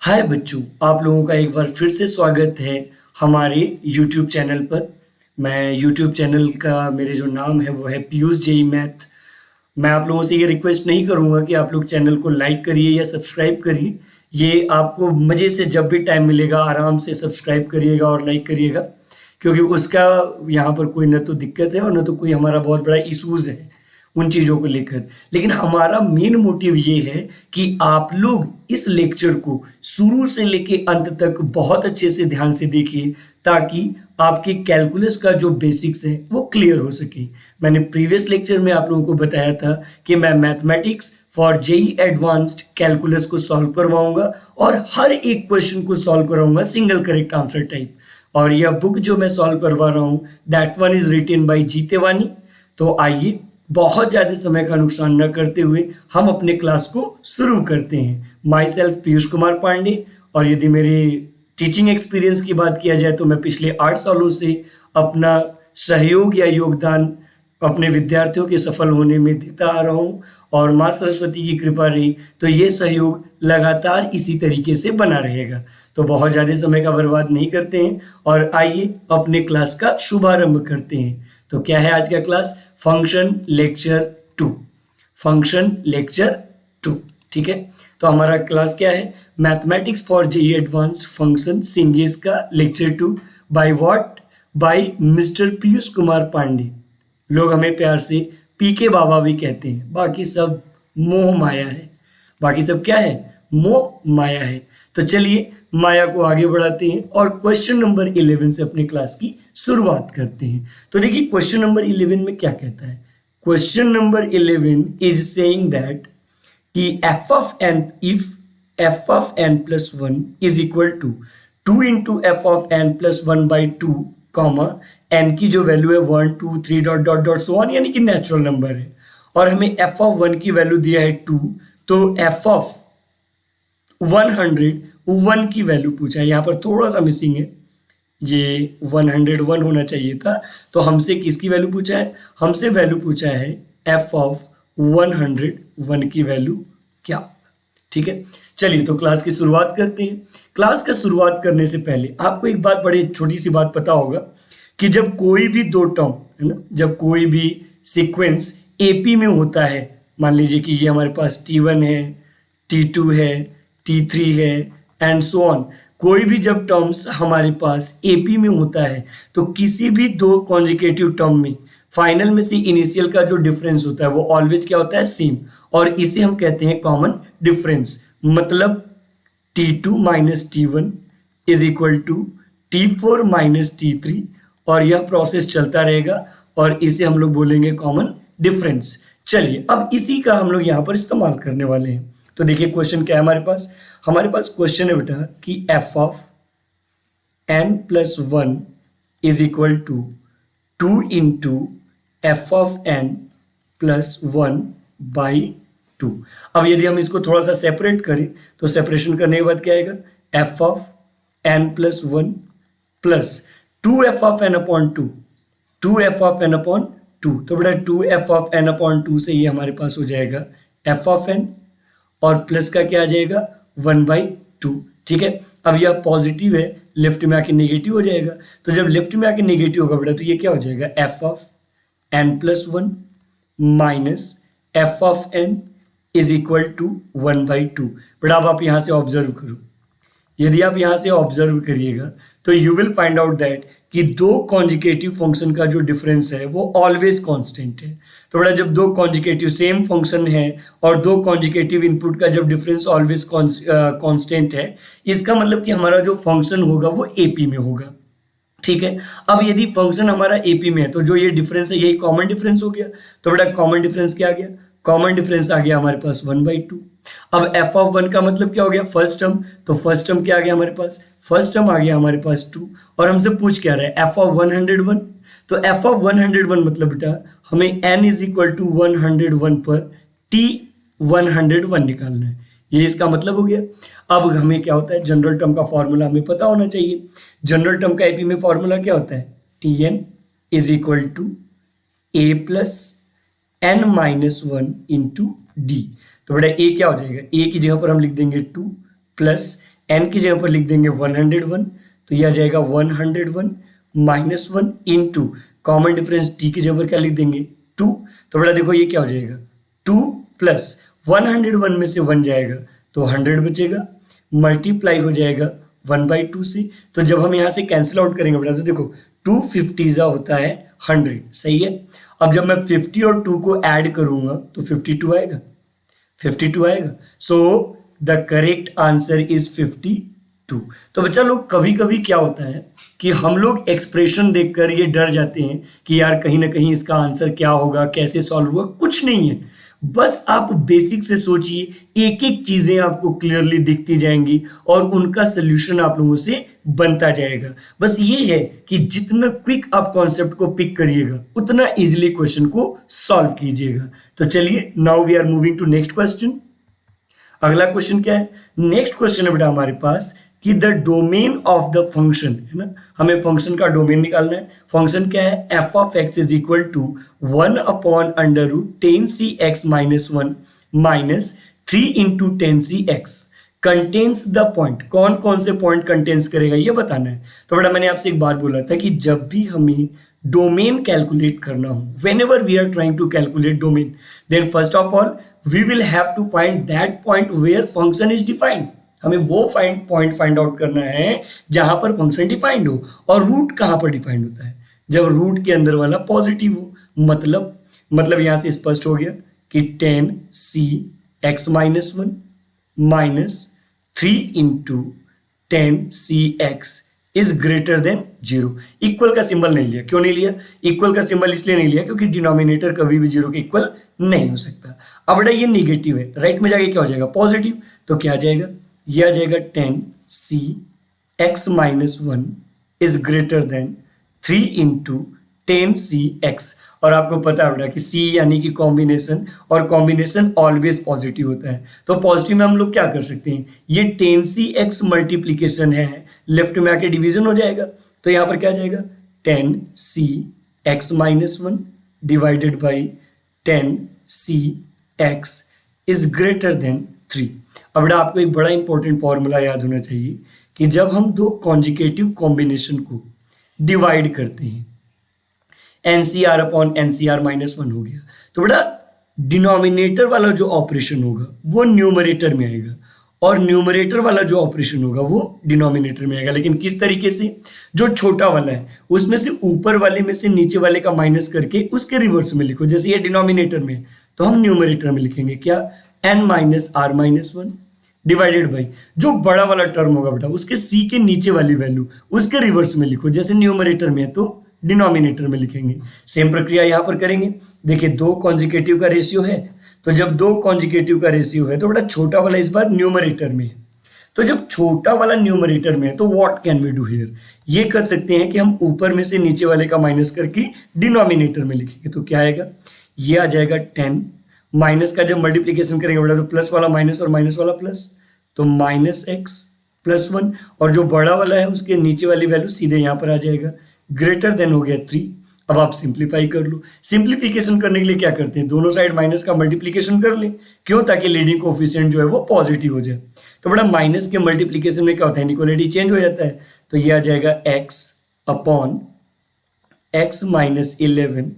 हाय बच्चों, आप लोगों का एक बार फिर से स्वागत है हमारे YouTube चैनल पर। मैं YouTube चैनल का मेरे जो नाम है वो है पीयूष जेई मैथ। मैं आप लोगों से ये रिक्वेस्ट नहीं करूँगा कि आप लोग चैनल को लाइक करिए या सब्सक्राइब करिए। ये आपको मज़े से जब भी टाइम मिलेगा आराम से सब्सक्राइब करिएगा और लाइक करिएगा, क्योंकि उसका यहाँ पर कोई ना तो दिक्कत है और ना तो कोई हमारा बहुत बड़ा इश्यूज़ है उन चीज़ों को लेकर। लेकिन हमारा मेन मोटिव ये है कि आप लोग इस लेक्चर को शुरू से लेके अंत तक बहुत अच्छे से ध्यान से देखिए, ताकि आपके कैलकुलस का जो बेसिक्स है वो क्लियर हो सके। मैंने प्रीवियस लेक्चर में आप लोगों को बताया था कि मैं mathematics for JEE advanced calculus को सॉल्व करवाऊंगा और हर एक क्वेश्चन को सॉल्व कराऊंगा सिंगल करेक्ट आंसर टाइप। और यह बुक जो मैं सॉल्व करवा रहा हूँ that one is written by जीतेवानी। तो आइए बहुत ज़्यादा समय का नुकसान न करते हुए हम अपने क्लास को शुरू करते हैं। माई सेल्फ पीयूष कुमार पांडे, और यदि मेरे टीचिंग एक्सपीरियंस की बात किया जाए तो मैं पिछले 8 सालों से अपना सहयोग या योगदान अपने विद्यार्थियों के सफल होने में देता आ रहा हूँ, और माँ सरस्वती की कृपा रही तो ये सहयोग लगातार इसी तरीके से बना रहेगा। तो बहुत ज़्यादा समय का बर्बाद नहीं करते हैं और आइए अपने क्लास का शुभारंभ करते हैं। तो क्या है आज का class? Function lecture 2। Function lecture 2, ठीक है। तो हमारा क्लास क्या है? Mathematics for JEE advanced function सिंगेस का lecture 2 by what? By mister Piyush Kumar Pandey. लोग हमें प्यार से पीके बाबा भी कहते हैं। बाकी सब मोह माया है। बाकी सब क्या है? मोह माया है। तो चलिए माया को आगे बढ़ाते हैं और क्वेश्चन नंबर 11 से अपने क्लास की शुरुआत करते हैं। तो देखिए क्वेश्चन नंबर 11 में क्या कहता है। Question number 11 is saying that कि F of N if F of N plus 1 is equal to 2 into F of N plus 1 by 2 comma N की जो वैल्यू है 1 2 3 dot dot dot so on, यानी कि नेचुरल नंबर है, और हमें F of 1 की वैल्यू दिया है 2। तो एफ ऑफ 101 की वैल्यू पूछा है। यहाँ पर थोड़ा सा मिसिंग है, ये 101 होना चाहिए था। तो हमसे किसकी वैल्यू पूछा है? हमसे वैल्यू पूछा है एफ ऑफ 101 की वैल्यू क्या होगा, ठीक है। चलिए तो क्लास की शुरुआत करते हैं। क्लास का शुरुआत करने से पहले आपको एक बात, बड़ी छोटी सी बात पता होगा कि जब कोई भी दो टर्म है ना, जब कोई भी सीक्वेंस एपी में होता है, मान लीजिए कि ये हमारे पास T1 है, T2 है, T3 है एंड सो ऑन, कोई भी जब टर्म्स हमारे पास एपी में होता है तो किसी भी दो कॉन्जिकेटिव टर्म में फाइनल में से इनिशियल का जो डिफरेंस होता है वो ऑलवेज क्या होता है? सेम। और इसे हम कहते हैं कॉमन डिफरेंस। मतलब T2 minus T1 is equal to T4 minus T3, और यह प्रोसेस चलता रहेगा और इसे हम लोग बोलेंगे कॉमन डिफरेंस। चलिए अब इसी का हम लोग यहाँ पर इस्तेमाल करने वाले हैं। तो देखिए क्वेश्चन क्या है हमारे पास। हमारे पास क्वेश्चन है बेटा कि F of n plus 1 is equal to 2 into F of n plus 1 by 2। अब यदि हम इसको थोड़ा सा सेपरेट करें तो सेपरेशन करने के बाद क्या आएगा? F of n plus 1 plus 2 F of n upon 2, 2 F of n upon 2। तो बेटा 2 एफ ऑफ n अपॉन 2 से ये हमारे पास हो जाएगा एफ ऑफ n, और प्लस का क्या आ जाएगा? 1/2, ठीक है। अब यह पॉजिटिव है, लेफ्ट में आके नेगेटिव हो जाएगा। तो जब लेफ्ट में आके नेगेटिव होगा बेटा तो ये क्या हो जाएगा? F of n plus 1 minus F of n is equal to 1/2। बेटा अब आप यहाँ से ऑब्जर्व करो, यदि आप यहाँ से ऑब्जर्व करिएगा तो you will find out that कि दो कॉन्जिकेटिव फंक्शन का जो डिफरेंस है वो ऑलवेज कांस्टेंट है। तो बेटा जब दो कॉन्जिकेटिव सेम फंक्शन है और दो कॉन्जिकेटिव इनपुट का जब डिफरेंस ऑलवेज कांस्टेंट है, इसका मतलब कि हमारा जो फंक्शन होगा वो एपी में होगा, ठीक है। अब यदि फंक्शन हमारा एपी में है तो जो ये डिफरेंस है यही कॉमन डिफरेंस हो गया। तो बेटा कॉमन डिफरेंस क्या आ गया? कॉमन डिफरेंस आ गया हमारे पास 1/2। अब एफ ऑफ 1 का मतलब क्या हो गया? First term. तो फर्स्ट टर्म क्या आ गया हमारे पास? फर्स्ट टर्म आ गया हमारे पास 2, और हमसे पूछ क्या रहा है? F of 101। तो एफ ऑफ 101 मतलब बेटा हमें n इज इक्वल टू 101 पर t 101 निकालना है, ये इसका मतलब हो गया। अब हमें क्या होता है? जनरल टर्म का फॉर्मूला हमें पता होना चाहिए। जनरल टर्म का एपी में फॉर्मूला क्या होता है? Tn is equal to a plus n minus 1 into D. तो बेटा a क्या हो जाएगा? a की जगह पर हम लिख देंगे 2 प्लस n की जगह पर लिख देंगे 101, तो यह आ जाएगा 101 minus 1 into common difference t की जगह पर क्या लिख देंगे 2। तो बेटा देखो ये क्या हो जाएगा 2 प्लस 101 में से 1 जाएगा तो 100 बचेगा, मल्टीप्लाई हो जाएगा 1/2 से। तो जब हम यहाँ से कैंसिल आउट करेंगे बेटा तो देखो 2 50 होता है 100, सही है। अब जब मैं 50 और 2 को ऐड करूंगा तो 52 आएगा, 52 आएगा। सो द करेक्ट आंसर इज 52। तो बच्चा लोग कभी कभी क्या होता है कि हम लोग एक्सप्रेशन देखकर ये डर जाते हैं कि यार कहीं ना कहीं इसका आंसर क्या होगा, कैसे सॉल्व होगा। कुछ नहीं है, बस आप बेसिक से सोचिए, एक एक चीजें आपको क्लियरली दिखती जाएंगी और उनका सोल्यूशन आप लोगों से बनता जाएगा। बस ये है कि जितना क्विक आप कॉन्सेप्ट को पिक करिएगा उतना इजीली क्वेश्चन को सॉल्व कीजिएगा। तो चलिए now we are moving to next question. अगला क्वेश्चन क्या है, नेक्स्ट क्वेश्चन है बेटा हमारे पास कि the domain of the function, है ना, हमें फंक्शन का डोमेन निकालना है। फंक्शन क्या है, F of x is equal to 1/√10cx minus 1 minus 3 into 10cx contains the point. कौन कौन से पॉइंट कंटेन्स करेगा ये बताना है। तो बेटा मैंने आपसे एक बात बोला था कि जब भी हमें डोमेन कैलकुलेट करना हो, whenever we are trying to calculate domain, then first of all we will have to find that point where function is defined। हमें वो पॉइंट फाइंड आउट करना है जहां पर फंक्शन डिफाइंड हो। और रूट कहां पर डिफाइंड होता है, जब रूट के अंदर वाला पॉजिटिव हो। मतलब यहां से स्पष्ट हो गया कि 10cx minus 1 minus 3 into 10cx is greater then 0। Equal का सिंबल नहीं लिया, क्यों नहीं लिया, इक्वल का सिंबल इसलिए नहीं लिया क्योंकि डिनोमिनेटर कभी भी 0 के इक्वल नहीं हो सकता। अब बेटा ये निगेटिव है, राइट में जाके क्या हो जाएगा पॉजिटिव, तो क्या आ जाएगा, ये आ जाएगा 10cx minus 1 is greater then 3 into 10cx। और आपको पता है बेटा कि c यानी कि कॉम्बिनेशन, और कॉम्बिनेशन ऑलवेज पॉजिटिव होता है। तो पॉजिटिव में हम लोग क्या कर सकते हैं, ये 10cx मल्टीप्लीकेशन है, लेफ्ट में आके डिवीजन हो जाएगा। तो यहाँ पर क्या आ जाएगा 10cx minus 1 divided by 10cx is greater then 3। अब बेटा आपको एक बड़ा इंपॉर्टेंट फॉर्मूला याद होना चाहिए कि जब हम दो कॉन्जिकेटिव कॉम्बिनेशन को डिवाइड करते हैं, NCR अपॉन NCR माइनस 1 हो गया, तो बेटा डिनोमिनेटर वाला जो ऑपरेशन होगा वो न्यूमरेटर में आएगा और न्यूमरेटर वाला जो ऑपरेशन होगा वो डिनोमिनेटर में आएगा। लेकिन किस तरीके से, जो छोटा वाला है उसमें से ऊपर वाले में से नीचे वाले का माइनस करके उसके रिवर्स में लिखो। जैसे ये डिनोमिनेटर में तो हम न्यूमरेटर में लिखेंगे क्या, n minus r minus 1 divided by जो बड़ा वाला टर्म होगा बेटा उसके c के नीचे वाली वैल्यू उसके रिवर्स में लिखो। जैसे न्यूमरेटर में है तो डिनोमिनेटर में लिखेंगे। सेम प्रक्रिया यहां पर करेंगे। देखिए दो कॉन्जिकेटिव का रेशियो है, तो जब दो कॉन्जिकेटिव का रेशियो है तो बेटा छोटा वाला इस बार न्यूमरेटर में है। तो जब छोटा वाला न्यूमरेटर में है तो what can we do here, ये कर सकते हैं कि हम ऊपर में से नीचे वाले का माइनस करके डिनोमिनेटर में लिखेंगे। तो क्या आएगा, ये आ जाएगा 10, माइनस का जब मल्टीप्लीकेशन करेंगे बेटा तो प्लस वाला माइनस और माइनस वाला प्लस, तो माइनस एक्स प्लस 1, और जो बड़ा वाला है उसके नीचे वाली वैल्यू सीधे यहाँ पर आ जाएगा, ग्रेटर देन हो गया 3। अब आप सिंप्लीफाई कर लो। सिंप्लीफिकेशन करने के लिए क्या करते हैं, दोनों साइड माइनस का मल्टीप्लीकेशन कर लें, क्यों, ताकि लीडिंग कोफिशिएंट जो है वो पॉजिटिव हो जाए। तो बड़ा माइनस के मल्टीप्लीकेशन में क्या होता है, इनइक्वालिटी चेंज हो जाता है। तो ये आ जाएगा x upon x minus 11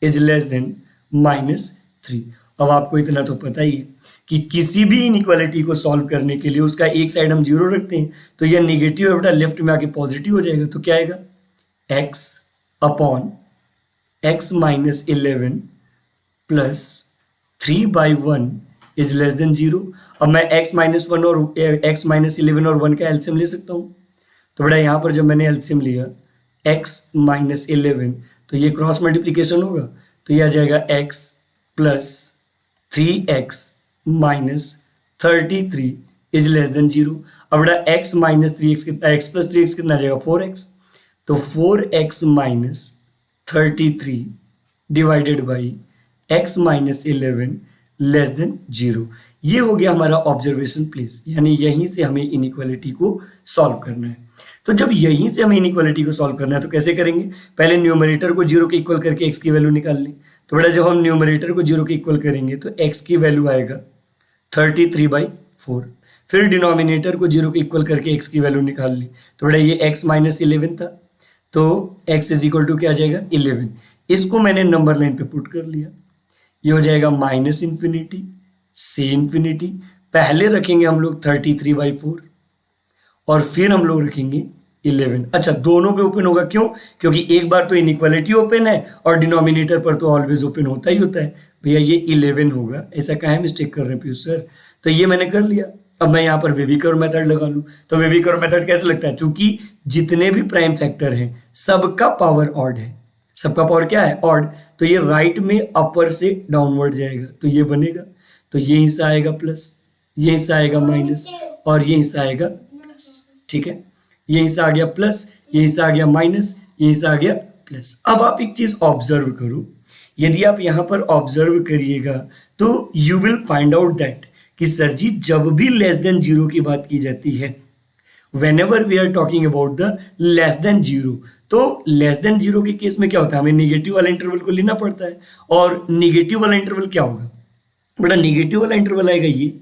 is less then minus 3। अब आपको इतना तो पता ही है कि किसी भी इनइक्वालिटी को सॉल्व करने के लिए उसका एक साइड हम 0 रखते हैं, तो यह निगेटिव है बेटा, लेफ्ट में आके पॉजिटिव हो जाएगा। तो क्या आएगा, x upon x minus 11 plus 3/1 is less then 0। अब मैं x माइनस 1 और x माइनस 11 और 1 का एलसीएम ले सकता हूँ। तो बेटा यहाँ पर जब मैंने एलसीएम लिया x माइनस 11, तो ये क्रॉस मल्टीप्लीकेशन होगा, तो ये आ जाएगा x plus 3x minus 33 is less then 0। अब बेटा x माइनस 3x कितना, x प्लस 3x कितना आ जाएगा 4x, तो 4x minus 33 divided by x minus 11 less than 0। ये हो गया हमारा ऑब्जर्वेशन प्लेस, यानी यहीं से हमें इनइक्वालिटी को सॉल्व करना है। तो जब यहीं से हमें इनइक्वालिटी को सॉल्व करना है तो कैसे करेंगे, पहले न्यूमरेटर को 0 के इक्वल करके x की वैल्यू निकाल लें। तो बेटा जब हम न्यूमरेटर को 0 के इक्वल करेंगे तो x की वैल्यू आएगा 33/4। फिर डिनोमिनेटर को 0 के इक्वल करके x की वैल्यू निकाल ली, तो बेटा ये x माइनस 11 था, तो x इज इक्वल टू क्या आ जाएगा 11। इसको मैंने नंबर लाइन पे पुट कर लिया, ये हो जाएगा माइनस इन्फिनिटी से इन्फिनिटी। पहले रखेंगे हम लोग 33/4 और फिर हम लोग रखेंगे 11। अच्छा, दोनों पे ओपन होगा, क्यों? क्योंकि एक बार तो इनइक्वालिटी ओपन है और डिनोमिनेटर पर तो ऑलवेज ओपन होता ही होता है। भैया ये 11 होगा, ऐसा कहाँ मिस्टेक कर रहे हैं पीयूष सर? तो ये मैंने कर लिया। अब मैं यहाँ पर वेविकर मेथड लगा लूँ, तो वेविकर मेथड कैसे लगता है? चूंकि जितने भी प्राइम फैक्टर हैं सबका पावर ऑड है, सबका पावर क्या है? ऑड। तो ये राइट में अपर से डाउनवर्ड जाएगा, तो ये बनेगा, तो ये हिस्सा आएगा प्लस, ये हिस्सा आएगा माइनस और ये हिस्सा आएगा प्लस। ठीक है, ये हिस्सा आ गया प्लस, ये हिस्सा आ गया माइनस, ये हिस्सा आ गया प्लस। अब आप एक चीज ऑब्जर्व करो, यदि आप यहां पर ऑब्जर्व करिएगा तो you will find out that कि सर जी जब भी लेस देन जीरो की बात की जाती है, whenever we are talking about the less than zero, तो लेस देन जीरो के केस में क्या होता है? हमें नेगेटिव वाला इंटरवल को लेना पड़ता है, और नेगेटिव वाला इंटरवल क्या होगा? बेटा नेगेटिव वाला इंटरवल आएगा ये।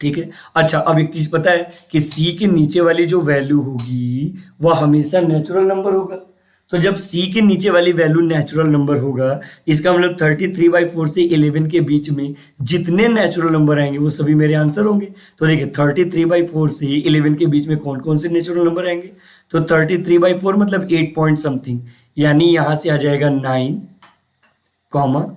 ठीक है, अच्छा अब एक चीज पता है कि सी के नीचे वाली जो वैल्यू होगी वह हमेशा नेचुरल नंबर होगा। तो जब सी के नीचे वाली वैल्यू नेचुरल नंबर होगा, इसका मतलब 33/4 से 11 के बीच में जितने नेचुरल नंबर आएंगे वो सभी मेरे आंसर होंगे। तो देखिए 33/4 से 11 के बीच में कौन कौन से नेचुरल नंबर आएंगे? तो 33/4 मतलब 8 पॉइंट समथिंग, यानी यहां से आ जाएगा 9, 10,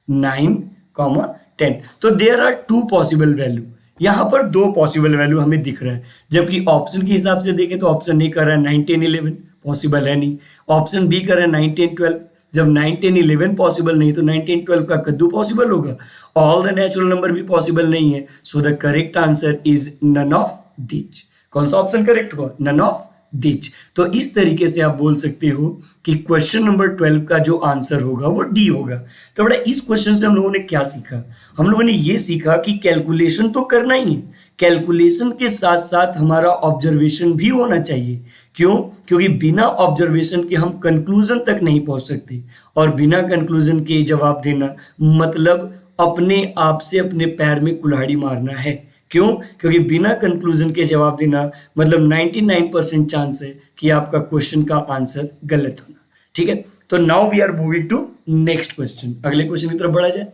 9, 10। तो there are two possible value, यहां पर दो पॉसिबल वैल्यू हमें दिख रहा है, जबकि ऑप्शन के हिसाब से देखें तो ऑप्शन ए कर रहा है 9, 10, 11 पॉसिबल है नहीं, ऑप्शन बी कर रहा है 9, 10, 12। जब 9, 10, 11 पॉसिबल नहीं तो 9, 10, 12 का कद्दू पॉसिबल होगा? ऑल द नेचुरल नंबर भी पॉसिबल नहीं है, so the correct answer is none of which. कौन सा ऑप्शन करेक्ट होगा? None of which. तो इस तरीके से आप बोल सकते हो कि क्वेश्चन नंबर 12 का जो आंसर होगा वो डी होगा। तो बड़ा इस क्वेश्चन से हम लोगों ने क्या सीखा? हम लोगों ने ये सीखा कि कैलकुलेशन तो करना ही है, कैलकुलेशन के साथ साथ हमारा ऑब्जर्वेशन भी होना चाहिए। क्यों? क्योंकि बिना ऑब्जर्वेशन के हम कंक्लूजन तक नहीं पहुंच सकते, और बिना कंक्लूजन के जवाब देना मतलब अपने आप से अपने पैर में कुल्हाड़ी मारना है। क्यों? क्योंकि बिना कंक्लूजन के जवाब देना मतलब 99% चांस है कि आपका क्वेश्चन का आंसर गलत होना। ठीक है, तो now we are moving to next question, अगले क्वेश्चन की तरफ बढ़ा जाए।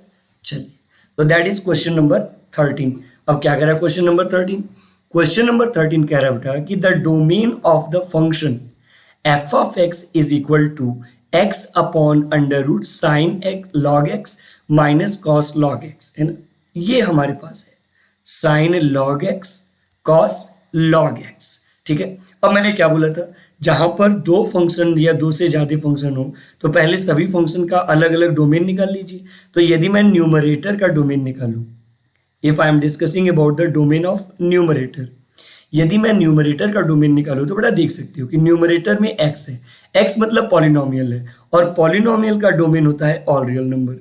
चलिए, तो दैट इज क्वेश्चन नंबर 13। अब क्या कह रहा है क्वेश्चन नंबर 13? क्वेश्चन नंबर 13 कह रहा है बेटा कि the domain of the function F of x is equal to X upon under root sine X log X minus cos log X, है ना? ये हमारे पास है sine log X cos log X. ठीक है, अब मैंने क्या बोला था? जहां पर दो फंक्शन या दो से ज्यादा फंक्शन हो तो पहले सभी फंक्शन का अलग अलग डोमेन निकाल लीजिए। तो यदि मैं न्यूमरेटर का डोमेन निकालूं, if I am discussing about the domain of numerator, यदि मैं न्यूमरेटर का डोमेन निकालूं तो बड़ा देख सकते हो कि न्यूमरेटर में एक्स है, एक्स मतलब पॉलिनोमियल है, और पॉलिनोमियल का डोमेन होता है ऑल रियल नंबर।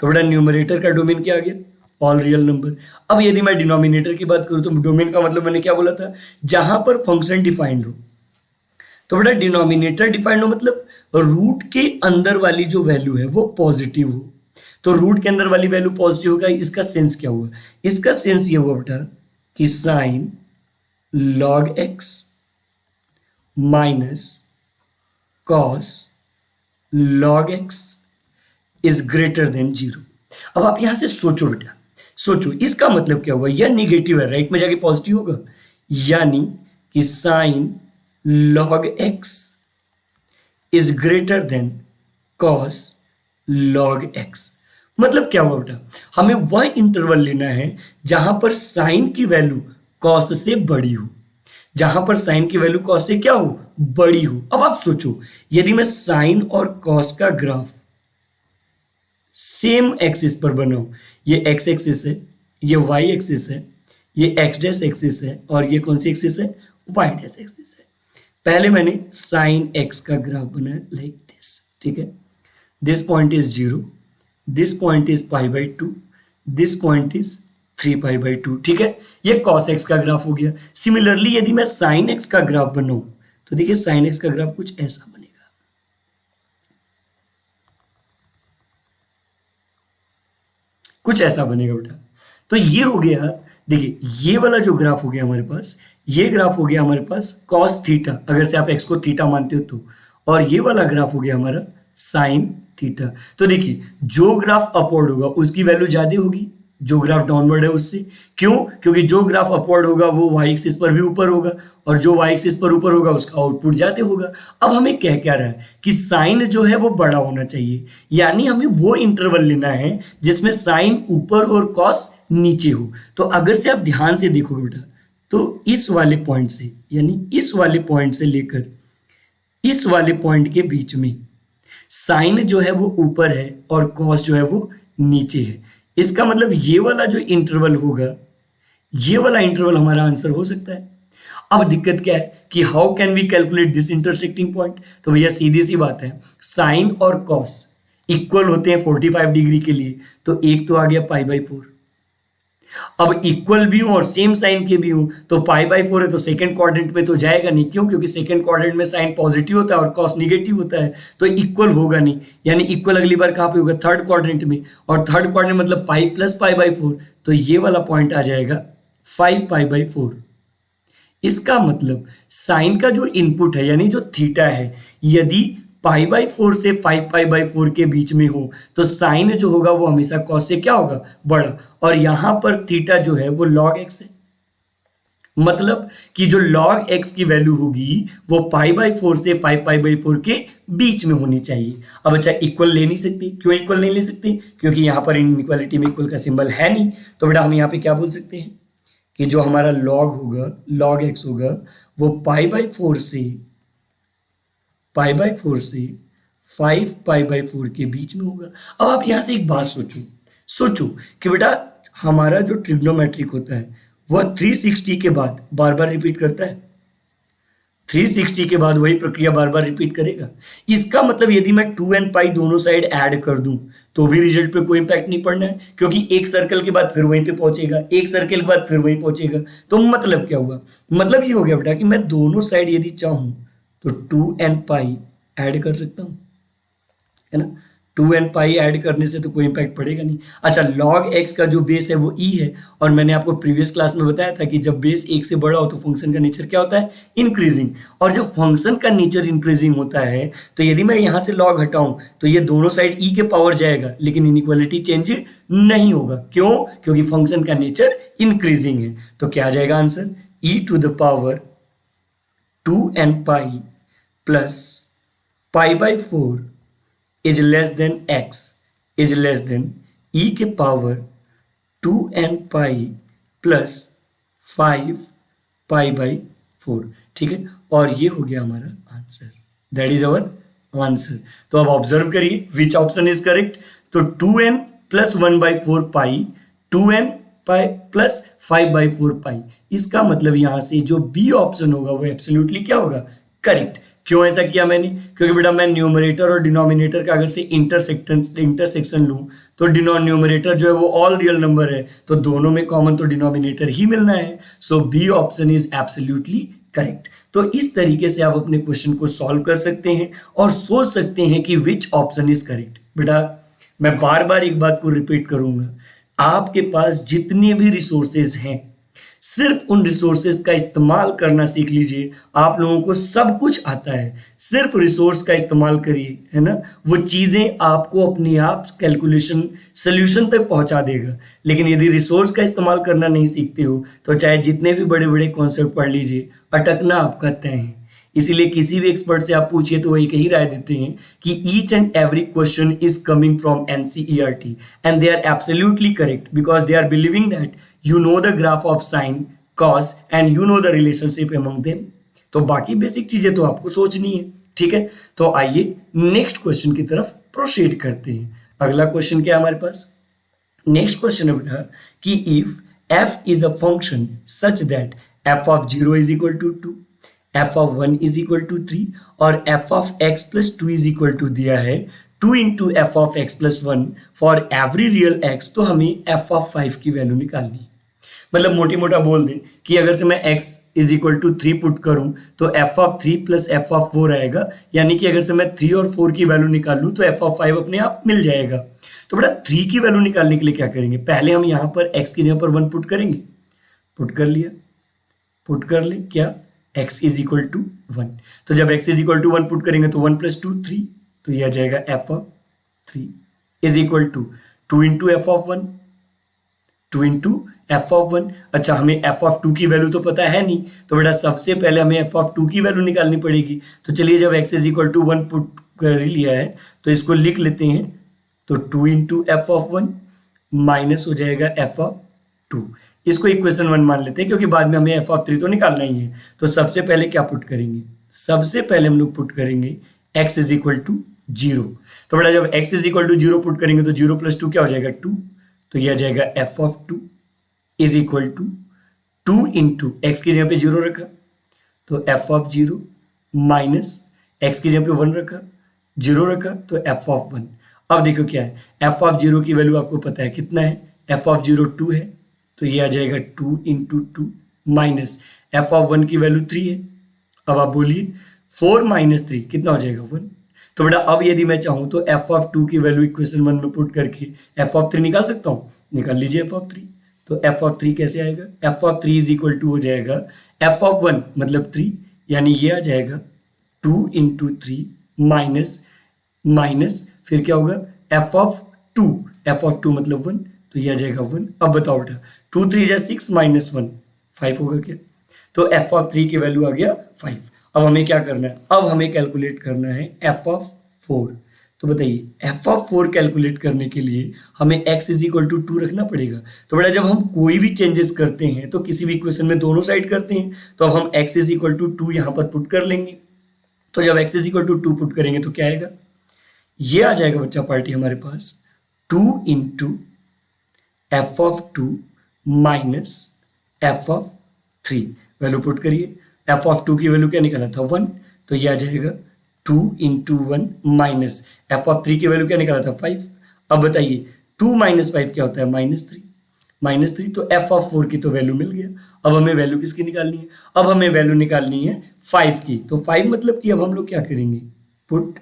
तो बड़ा न्यूमरेटर का डोमेन क्या आ गया? All real number. अब यदि मैं डिनोमिनेटर की बात करूं तो डोमेन का मतलब मैंने क्या बोला था? जहां पर फंक्शन डिफाइंड हो। तो बेटा डिनोमिनेटर डिफाइंड हो मतलब रूट के अंदर वाली जो वैल्यू है वो पॉजिटिव हो। तो रूट के अंदर वाली वैल्यू पॉजिटिव होगा, इसका सेंस क्या हुआ? इसका सेंस ये हुआ बेटा कि sign log X minus cos log x is greater than zero. अब आप यहां से सोचो बेटा, सोचो इसका मतलब क्या हुआ? यह निगेटिव है, राइट में जाके पॉजिटिव होगा, यानी कि sign log x is greater then cos log x. मतलब क्या हुआ बेटा? हमें वह इंटरवल लेना है जहां पर साइन की वैल्यू कॉस से बड़ी हो, जहां पर साइन की वैल्यू कॉस से क्या हो? बड़ी हो। अब आप सोचो यदि मैं साइन और कॉस का ग्राफ सेम एक्सिस पर बनाऊं, ये एक्स एक्सिस है, ये वाई एक्सिस है, ये एक्स डैश एक्सिस है, और ये कौन सी एक्सिस है? वाई डैश एक्सिस है। पहले मैंने साइन एक्स का ग्राफ बनाया लाइक दिस। ठीक है, this point is 0, this point is π/2, this point is 3π/2। ठीक है, ये कॉस एक्स का ग्राफ हो गया। सिमिलरली यदि मैं साइन एक्स का ग्राफ बनाऊं तो देखिए साइन एक्स का ग्राफ कुछ ऐसा बनेगा, कुछ ऐसा बनेगा बेटा। तो ये हो गया, देखिए ये वाला जो ग्राफ हो गया हमारे पास, ये ग्राफ हो गया हमारे पास कॉस थीटा, अगर से आप एक्स को थीटा मानते हो तो, और ये वाला ग्राफ हो गया हमारा साइन थीटा। तो देखिए जो ग्राफ अपवर्ड होगा उसकी वैल्यू ज्यादा होगी जो ग्राफ डाउनवर्ड है उससे। क्यों? क्योंकि जो ग्राफ अपवर्ड होगा वो वाई एक्सिस पर भी ऊपर होगा, और जो वाई एक्सिस पर ऊपर होगा उसका आउटपुट ज्यादा होगा। अब हमें कह क्या रहा है कि साइन जो है वो बड़ा होना चाहिए, यानी हमें वो इंटरवल लेना है जिसमें साइन ऊपर और कॉस नीचे हो। तो अगर से आप ध्यान से देखोगे बेटा, तो इस वाले पॉइंट से, यानी इस वाले पॉइंट से लेकर इस वाले पॉइंट के बीच में साइन जो है वो ऊपर है और कॉस जो है वो नीचे है। इसका मतलब ये वाला जो इंटरवल होगा, ये वाला इंटरवल हमारा आंसर हो सकता है। अब दिक्कत क्या है कि how can we calculate this intersecting point? तो भैया सीधी सी बात है, साइन और कॉस इक्वल होते हैं 45 डिग्री के लिए, तो एक तो आ गया π/4। अब इक्वल भी हूं और सेम साइन के भी हूं, तो π/4 है तो सेकंड क्वाड्रेंट में तो जाएगा नहीं। क्यों? क्योंकि सेकंड क्वाड्रेंट में साइन पॉजिटिव होता है और कॉस निगेटिव होता है, तो इक्वल होगा नहीं। यानी इक्वल अगली बार कहां पे होगा? थर्ड क्वाड्रेंट में, और थर्ड क्वाड्रेंट मतलब π + π/4, तो ये वाला पॉइंट आ जाएगा 5π/4। इसका मतलब साइन का जो इनपुट है यानी जो थीटा है, यदि π/4 से 5π/4 के बीच में हो तो साइन जो होगा वो हमेशा कॉस से क्या होगा? बड़ा। और यहां पर थीटा जो है वो log x है, मतलब कि जो log x की वैल्यू होगी वो π/4 से 5π/4 के बीच में होनी चाहिए। अब अच्छा इक्वल ले नहीं सकती, क्यों इक्वल नहीं ले सकती? क्योंकि यहां पर इनइक्वालिटी में इक्वल का सिंबल है नहीं। तो बेटा हम यहां पे क्या बोल सकते हैं कि जो हमारा log होगा, log x होगा, वो π/4 से 5π/4 के बीच में होगा। अब आप यहां से एक बात सोचो कि बेटा हमारा जो ट्रिग्नोमेट्रिक होता है वह 360 के बाद बार बार रिपीट करता है, 360 के बाद वही प्रक्रिया बार बार रिपीट करेगा। इसका मतलब यदि मैं 2 and π दोनों साइड ऐड कर दूं तो भी रिजल्ट पे कोई इंपैक्ट नहीं पड़ना है, क्योंकि एक सर्कल के बाद फिर वहीं पे पहुंचेगा, एक सर्कल के बाद फिर वहीं पहुंचेगा। तो मतलब क्या हुआ? मतलब ये हो गया बेटा कि मैं दोनों साइड यदि चाहूं तो 2 and π ऐड कर सकता हूं, है ना। 2 and π ऐड करने से तो कोई इंपैक्ट पड़ेगा नहीं। अच्छा log x का जो बेस है वो e है, और मैंने आपको प्रीवियस क्लास में बताया था कि जब बेस 1 से बड़ा हो तो फंक्शन का नेचर क्या होता है? इंक्रीजिंग। और जब फंक्शन का नेचर इंक्रीजिंग होता है तो यदि मैं यहां से log हटाऊं तो ये दोनों साइड e के पावर जाएगा, लेकिन इनइक्वालिटी चेंज नहीं होगा। क्यों? क्योंकि फंक्शन का नेचर इंक्रीजिंग है। तो क्या आ जाएगा answer? e⁻² 2 and π plus π/4 is less than x is less than e⁻² 2 and π plus 5π/4। ठीक है, और ये हो गया हमारा answer, that is our answer. तो अब ऑब्जर्व करिए विच ऑप्शन इज करेक्ट। तो 2n + 1/4 π 2n π plus 5/4 π, इसका मतलब यहां से जो बी ऑप्शन होगा वो एब्सोल्युटली क्या होगा? करेक्ट। क्यों ऐसा किया मैंने? क्योंकि बेटा मैं न्यूमरेटर और डिनोमिनेटर का अगर से इंटरसेक्शन लूं तो न्यूमरेटर जो है वो ऑल रियल नंबर है, तो दोनों में कॉमन तो डिनोमिनेटर ही मिलना है। So B option is absolutely correct. तो इस तरीके से आप अपने क्वेश्चन को सॉल्व कर सकते हैं और सोच सकते हैं कि विच ऑप्शन इज करेक्ट। बेटा मैं बार बार एक बात को रिपीट करूंगा, आपके पास जितने भी रिसोर्सेज हैं सिर्फ उन रिसोर्सेज का इस्तेमाल करना सीख लीजिए। आप लोगों को सब कुछ आता है, सिर्फ रिसोर्स का इस्तेमाल करिए, है ना। वो चीजें आपको अपने आप कैलकुलेशन सोल्यूशन तक पहुंचा देगा। लेकिन यदि रिसोर्स का इस्तेमाल करना नहीं सीखते हो तो चाहे जितने भी बड़े बड़े कॉन्सेप्ट पढ़ लीजिए, अटकना आपका तय है। इसीलिए किसी भी एक्सपर्ट से आप पूछिए तो वो एक ही राय देते हैं कि each and every question is coming from NCERT and they are absolutely correct because they are believing that you know the graph of sine cos and you know the relationship among them. तो बाकी basic चीजें तो आपको सोचनी है, ठीक है। तो आइए नेक्स्ट क्वेश्चन की तरफ प्रोसीड करते हैं। अगला क्वेश्चन क्या है हमारे पास? नेक्स्ट क्वेश्चन है बेटा कि if f is a function such that f of 0 is equal to 2, f of 1 is equal to 3 और f of x plus 2 is equal to दिया है 2 into f of x plus 1 for every real x, तो हमें f of 5 की value निकालनी है। मतलब मोटी मोटा बोल दें कि अगर से मैं x is equal to 3 put करूं तो f of 3 plus f of 4 आएगा, यानी कि अगर से मैं 3 और 4 की वैल्यू निकाल लूं तो f ऑफ 5 अपने आप मिल जाएगा। तो बेटा 3 की वैल्यू निकालने के लिए क्या करेंगे, पहले हम यहाँ पर x की जगह पर 1 पुट करेंगे, पुट कर लिया, पुट कर ले क्या, x इज इक्वल टू 1। तो जब x is equal to 1 put करेंगे तो 1 प्लस 2 3, तो यह आ जाएगा f of 3 is equal to 2 into F of 1, 2 into F of 1। अच्छा, हमें एफ ऑफ 2 की वैल्यू तो पता है नहीं, तो बेटा सबसे पहले हमें एफ ऑफ 2 की वैल्यू निकालनी पड़ेगी। तो चलिए जब x is equal to 1 put कर लिया है तो इसको लिख लेते हैं, तो 2 इंटू एफ ऑफ 1 माइनस हो जाएगा एफ ऑफ 2। इसको इक्वेशन 1 मान लेते हैं क्योंकि बाद में हमें एफ ऑफ 3 तो निकालना ही है। तो सबसे पहले क्या पुट करेंगे, सबसे पहले हम लोग पुट करेंगे x इज इक्वल टू 0। तो बेटा जब x is equal to 0 put करेंगे तो 0 प्लस 2 क्या हो जाएगा 2, तो यह आ जाएगा F of 2 is equal to 2 into x की जगह पे 0 रखा तो एफ ऑफ 0 माइनस एक्स की जगह पे 1 रखा, 0 रखा तो एफ ऑफ 1। अब देखो क्या है, एफ ऑफ 0 की वैल्यू आपको पता है कितना है, एफ ऑफ 0 2 है, तो ये आ जाएगा 2 इंटू 2 माइनस एफ ऑफ 1 की वैल्यू 3 है। अब आप बोलिए 4 माइनस 3 कितना हो जाएगा 1। तो बेटा अब यदि मैं चाहूं तो एफ ऑफ 2 की वैल्यू इक्वेशन 1 में पुट करके एफ ऑफ 3 निकाल सकता हूं, निकाल लीजिए एफ ऑफ 3। तो एफ ऑफ 3 कैसे आएगा, f of 3 is equal to हो जाएगा एफ ऑफ 1 मतलब 3, यानी ये आ जाएगा 2 इंटू 3 माइनस माइनस फिर क्या होगा एफ ऑफ 2, एफ ऑफ 2 मतलब 1, तो ये आ जाएगा 1। अब बताओ बेटा 2 3 जा 6 माइनस 1 5 होगा क्या, तो एफ ऑफ 3 की वैल्यू आ गया 5। अब हमें क्या करना है, अब हमें कैलकुलेट करना है एफ ऑफ 4। तो बताइए एफ ऑफ 4 कैलकुलेट करने के लिए हमें x इज इक्वल टू 2 रखना पड़ेगा। तो बेटा जब हम कोई भी चेंजेस करते हैं तो किसी भी इक्वेशन में दोनों साइड करते हैं, तो अब हम x इज इक्वल टू 2 यहाँ पर पुट कर लेंगे। तो जब x is equal to 2 put करेंगे तो क्या आएगा, ये आ जाएगा बच्चा पार्टी हमारे पास 2 into F of 2 minus F of 3। Value put करिए, एफ ऑफ 2 की वैल्यू क्या निकाला था 1, तो ये आ जाएगा 2 इंटू 1 माइनस एफ ऑफ 3 की वैल्यू क्या निकाला था 5। अब बताइए 2 माइनस 5 क्या होता है -3, -3 तो एफ ऑफ 4 की तो वैल्यू मिल गया। अब हमें वैल्यू किसकी निकालनी है, अब हमें वैल्यू निकालनी है 5 की। तो 5 मतलब कि अब हम लोग क्या करेंगे, put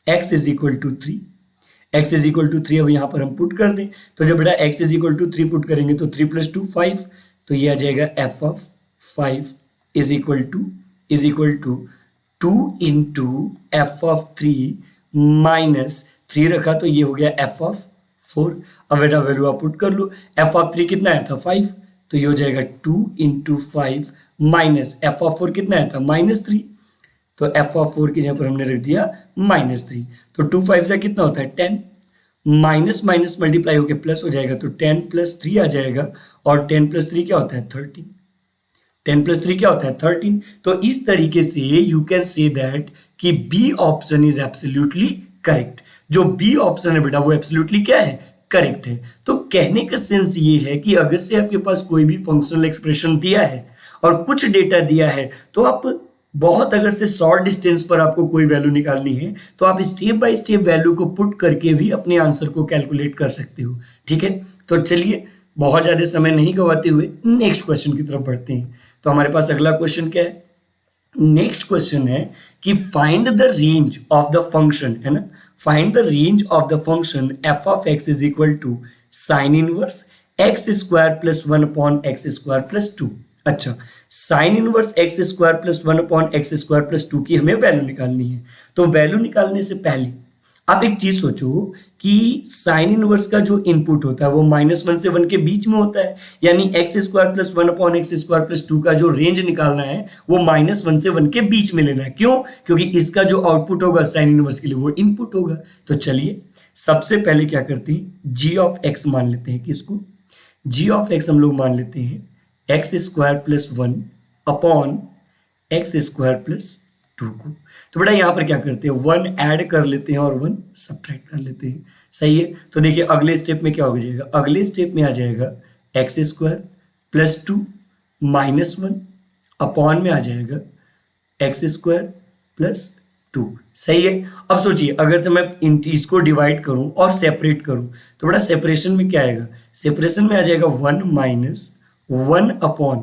x is equal to 3, x is equal to 3 अब यहाँ पर हम पुट कर दें। तो जब बेटा x is equal to 3 put करेंगे तो 3 प्लस 2 5, तो ये आ जाएगा F of 5 is equal to 2 into F of 3 minus 3 रखा तो ये हो गया एफ ऑफ 4। अब बेटा वैल्यू आप पुट कर लो, एफ ऑफ 3 कितना आया था 5, तो ये हो जाएगा 2 इंटू 5 माइनस एफ ऑफ 4 कितना आया था -3, तो एफ ऑफ 4 की जगह पर हमने रख दिया -3। तो 2 5 से कितना होता है 10, माइनस माइनस मल्टीप्लाई होकर प्लस हो जाएगा तो 10 प्लस 3 आ जाएगा, और 10 प्लस 3 क्या होता है 13, 10 प्लस 3 क्या होता है 13। तो इस तरीके से यू कैन से दैट कि B option is absolutely correct. जो बी ऑप्शन है बेटा वो एब्सोल्युटली क्या है, करेक्ट है। तो कहने का सेंस ये है कि अगर से आपके पास कोई भी फंक्शनल एक्सप्रेशन दिया है और कुछ डेटा दिया है, तो आप बहुत अगर से शॉर्ट डिस्टेंस पर आपको कोई वैल्यू निकालनी है तो आप स्टेप बाय स्टेप वैल्यू को पुट करके भी अपने आंसर को कैलकुलेट कर सकते हो। ठीक है, तो चलिए बहुत ज़्यादा समय नहीं गवाते हुए नेक्स्ट क्वेश्चन की तरफ बढ़ते हैं। तो हमारे पास अगला क्वेश्चन क्या है, नेक्स्ट क्वेश्चन है कि find the range of the function, है ना, find the range of the function F of x is equal to sine inverse x square plus 1 upon x square plus 2। अच्छा, sine inverse x square plus 1 upon x square plus 2 की हमें value निकालनी है। तो value निकालने से पहले आप एक चीज सोचो कि साइन इनवर्स का जो इनपुट होता है वो -1 से 1 के बीच में होता है, यानी x square plus 1 upon x square plus 2 का जो रेंज निकालना है वो -1 से 1 के बीच में लेना है। क्यों, क्योंकि इसका जो आउटपुट होगा साइन इनवर्स के लिए वो इनपुट होगा। तो चलिए सबसे पहले क्या करते हैं, जी ऑफ एक्स मान लेते हैं। किसको, जी ऑफ एक्स हम लोग मान लेते हैं x square plus 1 upon x square plus 2 को। तो बेटा यहाँ पर क्या करते हैं, 1 ऐड कर लेते हैं और 1 सब्ट्रैक्ट कर लेते हैं। सही है, तो देखिए अगले स्टेप में क्या हो जाएगा, अगले स्टेप में आ जाएगा x square plus 2 minus 1 upon में आ जाएगा एक्स स्क्वायर प्लस 2। सही है, अब सोचिए अगर से मैं इसको डिवाइड करूं और सेपरेट करूं तो बेटा सेपरेशन में क्या आएगा, सेपरेशन में आ जाएगा 1 माइनस 1/x²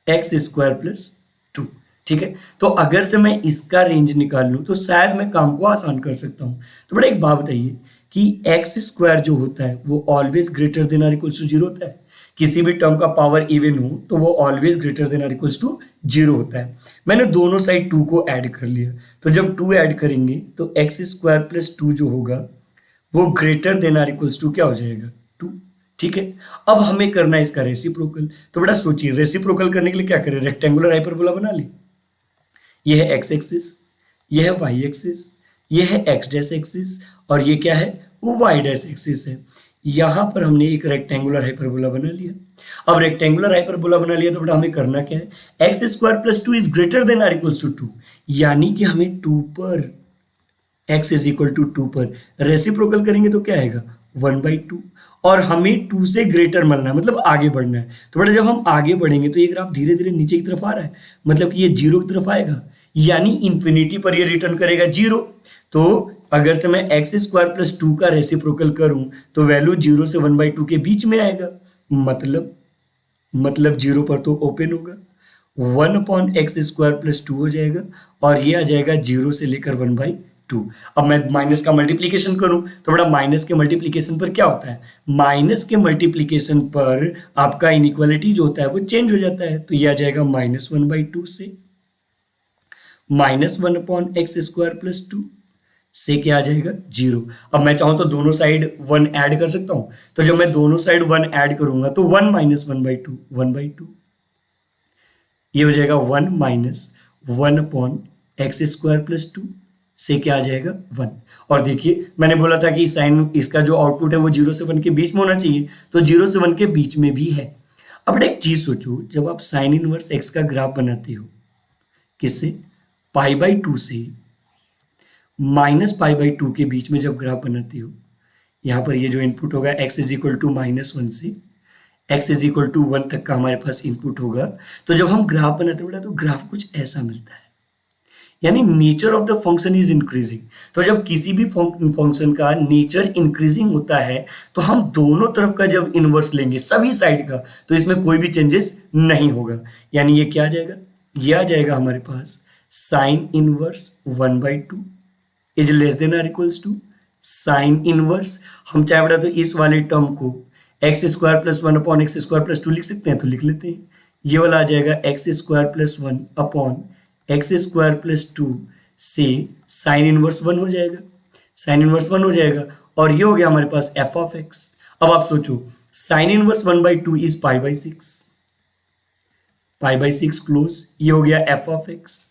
+ 2। ठीक है, तो अगर से मैं इसका रेंज निकाल लूं तो शायद मैं काम को आसान कर सकता हूं। तो बड़ा एक बात बताइए कि x² जो होता है वो always greater than or equals to 0 होता है। किसी भी टर्म का पावर इवन हो तो वो always greater than or equals to 0 होता है। मैंने दोनों साइड 2 को ऐड कर लिया, तो जब 2 ऐड करेंगे तो x² + 2 जो होगा वो greater than or equals to क्या हो जाएगा, 2। ठीक है, अब हमें करना है इसका रेसिप्रोकल। तो बेटा सोचिए, रेसिप्रोकल करने के लिए क्या करें, रेक्टेंगुलर हाइपरबोला बना ले। ये है x एक्सिस, ये है y एक्सिस, ये है x डैश एक्सिस और ये क्या है, वो y डैश एक्सिस है। यहां पर हमने एक रेक्टेंगुलर हाइपरबोला बना लिया। अब रेक्टेंगुलर हाइपरबोला बना लिया तो बेटा हमें करना क्या है, x² + 2 is greater than or equals to 2, यानी कि हमें 2 पर x = 2 पर रेसिप्रोकल करेंगे तो क्या आएगा, 1/2। और हमें 2 से ग्रेटर मिलना है, मतलब आगे बढ़ना है। तो बेटा जब हम आगे बढ़ेंगे तो ये ग्राफ धीरे धीरे नीचे की तरफ आ रहा है, मतलब कि ये 0 की तरफ आएगा, यानी इंफिनिटी पर ये रिटर्न करेगा 0। तो अगर से मैं x² + 2 का रेसिप्रोकल करूं तो वैल्यू 0 से 1/2 के बीच में आएगा, मतलब 0 पर तो ओपन होगा, 1/x² + 2 हो जाएगा और ये आ जाएगा 0 से लेकर 1/2। अब मैं माइनस का मल्टीप्लीकेशन करूं तो बड़ा माइनस के मल्टीप्लीकेशन पर क्या होता है, माइनस के मल्टीप्लीकेशन पर आपका इनइक्वालिटी जो होता है वो चेंज हो जाता है। तो ये आ जाएगा -1/2 से -1/x² + 2 से क्या आ जाएगा, 0। अब मैं चाहूं तो दोनों साइड 1 ऐड कर सकता हूं, तो जब मैं दोनों साइड 1 ऐड करूंगा तो 1 - 1/2 1/2, ये हो जाएगा 1 - 1/x² + 2 से क्या आ जाएगा, 1। और देखिए मैंने बोला था कि साइन इसका जो आउटपुट है वो 0 से 1 के बीच में होना चाहिए, तो 0 से 1 के बीच में भी है। अब एक चीज सोचो, जब आप साइन इनवर्स x का ग्राफ बनाते हो, किससे, π/2 से -π/2 के बीच में जब ग्राफ बनाते हो, यहाँ पर ये जो इनपुट होगा x = -1 से x = 1 तक का हमारे पास इनपुट होगा। तो जब हम ग्राफ बनाते हैं तो ग्राफ कुछ ऐसा मिलता है, यानी nature of the function is increasing. तो जब किसी भी फंक्शन का नेचर इंक्रीजिंग होता है तो हम दोनों तरफ का जब इनवर्स लेंगे सभी साइड का, तो इसमें कोई भी चेंजेस नहीं होगा, यानी ये क्या आ जाएगा, ये आ जाएगा हमारे पास sine inverse 1/2 is less than or equals to sine inverse. हम चाहे बेटा तो इस वाले टर्म को x² + 1/x² + 2 लिख सकते हैं, तो लिख लेते हैं। ये वाला आ जाएगा x² + 1/x² + 2 से साइन इनवर्स 1 हो जाएगा, साइन इनवर्स 1 हो जाएगा और ये हो गया हमारे पास f(x). अब आप सोचो, साइन इनवर्स 1/2 इज π/6, π/6 क्लोज, ये हो गया f(x)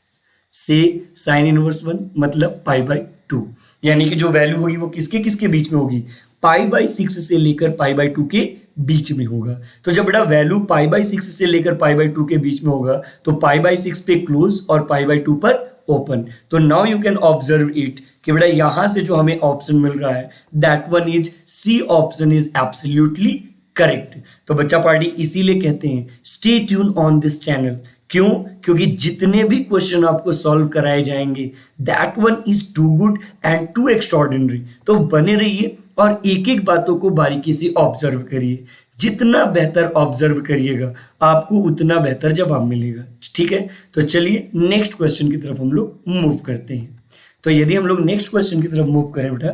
से साइन इनवर्स 1 मतलब π/2, यानी कि जो वैल्यू होगी वो किसके किसके बीच में होगी, π/6 से लेकर π/2 के बीच में होगा। तो जब बेटा वैल्यू π/6 से लेकर π/2 के बीच में होगा तो π/6 पे क्लोज और π/2 पर ओपन। तो now you can observe it कि बेटा यहां से जो हमें ऑप्शन मिल रहा है that one is C option is absolutely correct. तो बच्चा पार्टी इसीलिए कहते हैं stay tune on this channel. क्यों? क्योंकि जितने भी क्वेश्चन आपको सॉल्व कराए जाएंगे that one is too good and too extraordinary. तो बने रहिए और एक एक बातों को बारीकी से ऑब्जर्व करिए। जितना बेहतर ऑब्जर्व करिएगा आपको उतना बेहतर जवाब मिलेगा। ठीक है, तो चलिए नेक्स्ट क्वेश्चन की तरफ हम लोग मूव करते हैं। तो यदि हम लोग नेक्स्ट क्वेश्चन की तरफ मूव करें बेटा,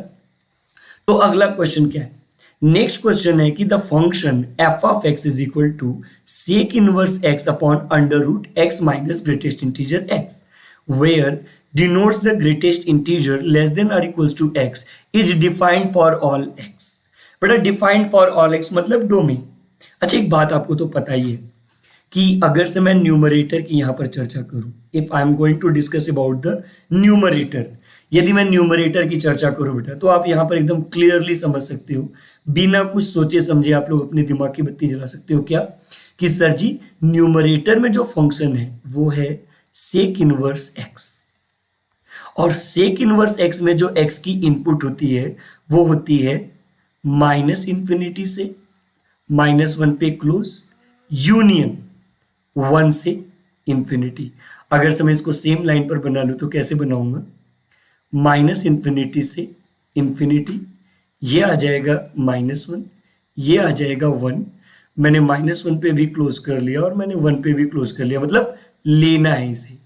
तो अगला क्वेश्चन क्या है, नेक्स्ट क्वेश्चन है कि the function f(x) is equal to sec inverse x upon √x minus greatest integer x, where denotes the greatest integer less than or equals to x is defined for all x। बेटा defined for all x मतलब domain. अच्छा एक बात आपको तो पता ही है कि अगर से मैं न्यूमरेटर की यहां पर चर्चा करूं, if I am going to discuss about the numerator, यदि मैं न्यूमरेटर की चर्चा करूं बेटा तो आप यहां पर एकदम क्लियरली समझ सकते हो, बिना कुछ सोचे समझे आप लोग अपने दिमाग की बत्ती जला सकते हो क्या, कि सर जी न्यूमरेटर में जो फंक्शन है वो है सेक इनवर्स x, और सेक इनवर्स x में जो x की इनपुट होती है वो होती है -∞ से -1 पे क्लोज यूनियन 1 से इंफिनिटी। अगर से मैं इसको सेम लाइन पर बना लूं तो कैसे बनाऊंगा, -∞ से इंफिनिटी, ये आ जाएगा -1, ये आ जाएगा 1, मैंने -1 पे भी क्लोज कर लिया और मैंने 1 पे भी क्लोज कर लिया, मतलब लेना है इसे।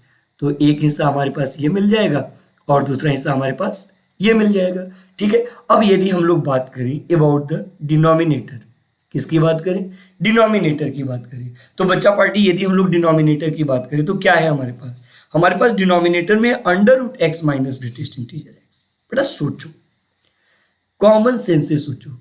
तो एक हिस्सा हमारे पास ये मिल जाएगा और दूसरा हिस्सा हमारे पास ये मिल जाएगा। ठीक है, अब यदि हम लोग बात करें अबाउट द डिनोमिनेटर, किसकी बात करें? डिनोमिनेटर की बात करें। तो बच्चा पार्टी यदि हम लोग डिनोमिनेटर की बात करें तो क्या है हमारे पास? हमारे पास डिनोमिनेटर में √x minus greatest integer x। बेटा सोचो, कॉमन सेंस से सोचो,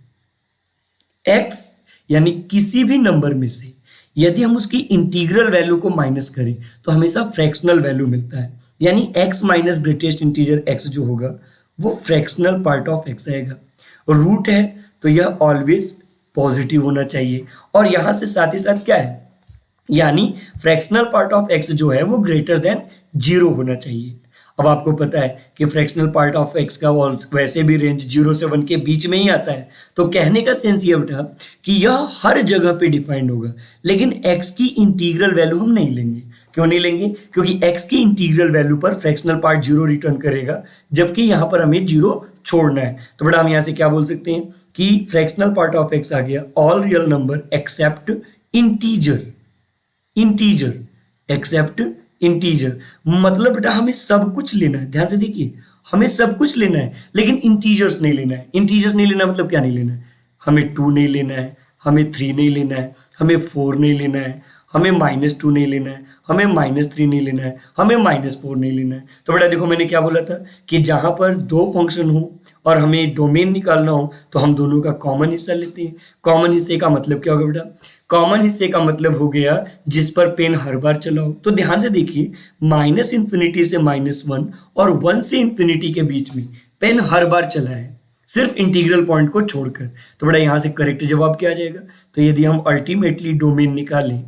x यानी किसी भी नंबर में से यदि हम उसकी इंटीग्रल वैल्यू को माइनस करें तो हमेशा फ्रैक्शनल वैल्यू मिलता है, यानी x minus greatest integer x जो होगा वो फ्रैक्शनल पार्ट ऑफ x आएगा। रूट है तो यह ऑलवेज पॉजिटिव होना चाहिए, और यहां से साथ ही साथ क्या है, यानी फ्रैक्शनल पार्ट ऑफ x जो है वो ग्रेटर देन 0 होना चाहिए। अब आपको पता है कि फ्रैक्शनल पार्ट ऑफ x का वैसे भी रेंज 0 से 1 के बीच में ही आता है। तो कहने का सेंस ये बेटा कि यह हर जगह पे डिफाइंड होगा, लेकिन x की इंटीग्रल वैल्यू हम नहीं लेंगे। क्यों नहीं लेंगे? क्योंकि x की इंटीग्रल वैल्यू पर फ्रैक्शनल पार्ट 0 रिटर्न करेगा, जबकि यहाँ पर हमें 0 छोड़ना है। तो बेटा हम यहाँ से क्या बोल सकते हैं कि फ्रैक्शनल पार्ट ऑफ x आ गया all real number except integer. Integer except integer मतलब बेटा हमें सब कुछ लेना है, ध्यान से देखिए, हमें सब कुछ लेना है लेकिन इंटीजर्स नहीं लेना है। इंटीजर्स नहीं लेना मतलब क्या नहीं लेना है? हमें 2 नहीं लेना है, हमें 3 नहीं लेना है, हमें 4 नहीं लेना है, हमें -2 नहीं लेना है, हमें -3 नहीं लेना है, हमें -4 नहीं लेना है। तो बेटा देखो मैंने क्या बोला था कि जहां पर दो फंक्शन हो और हमें डोमेन निकालना हो तो हम दोनों का कॉमन हिस्सा लेते हैं। कॉमन हिस्से का मतलब क्या होगा बेटा? कॉमन हिस्से का मतलब हो गया जिस पर पेन हर बार चलाओ। तो ध्यान से देखिए, -∞ से -1 और 1 से इंफिनिटी के बीच में पेन हर बार चला है, सिर्फ इंटीग्रल पॉइंट को छोड़कर। तो बेटा यहां से करेक्ट जवाब क्या आ जाएगा? तो यदि हम अल्टीमेटली डोमेन निकालें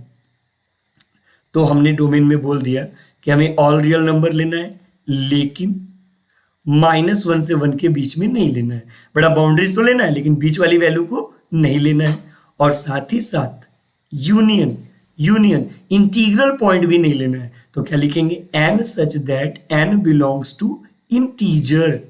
तो हमने डोमेन में बोल दिया कि हमें ऑल रियल नंबर लेना है, लेकिन -1 से 1 के बीच में नहीं लेना है। बड़ा बाउंड्रीज तो लेना है लेकिन बीच वाली वैल्यू को नहीं लेना है, और साथ ही साथ यूनियन इंटीग्रल पॉइंट भी नहीं लेना है। तो क्या लिखेंगे? n such that n belongs to integer.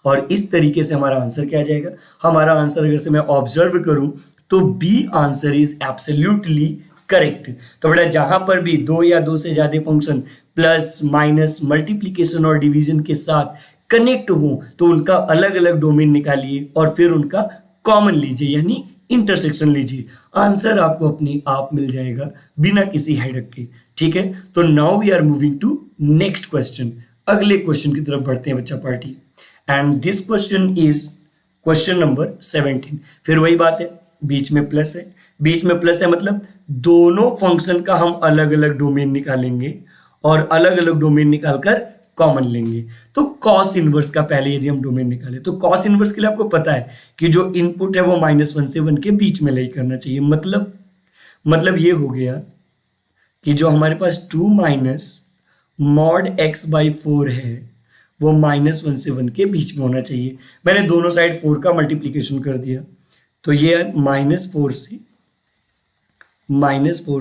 और इस तरीके से हमारा आंसर क्या आ जाएगा? हमारा आंसर अगर से मैं ऑब्जर्व करूं तो B answer is absolutely correct. तो बेटा जहां पर भी 2 या 2 से ज्यादा फंक्शन प्लस माइनस मल्टीप्लीकेशन और डिवीजन के साथ कनेक्ट हो तो उनका अलग अलग डोमेन निकालिए और फिर उनका कॉमन लीजिए, यानी इंटरसेक्शन लीजिए। आंसर आपको अपने आप मिल जाएगा बिना किसी हेडक के। ठीक है, तो now we are moving to next question. अगले क्वेश्चन की तरफ बढ़ते हैं बच्चा party, and this question is question number 17। फिर वही बात है, बीच में प्लस है। बीच में प्लस है मतलब दोनों फंक्शन का हम अलग अलग डोमेन निकालेंगे और अलग अलग डोमेन निकालकर कॉमन लेंगे। तो कॉस इनवर्स का पहले यदि हम डोमेन निकालें तो कॉस इनवर्स के लिए आपको पता है कि जो इनपुट है वो -1 से 1 के बीच में लाई करना चाहिए। मतलब ये हो गया कि जो हमारे पास 2 माइनस मॉड x/4 है वो -1 से 1 के बीच में होना चाहिए। मैंने दोनों साइड 4 का मल्टीप्लीकेशन कर दिया तो ये -4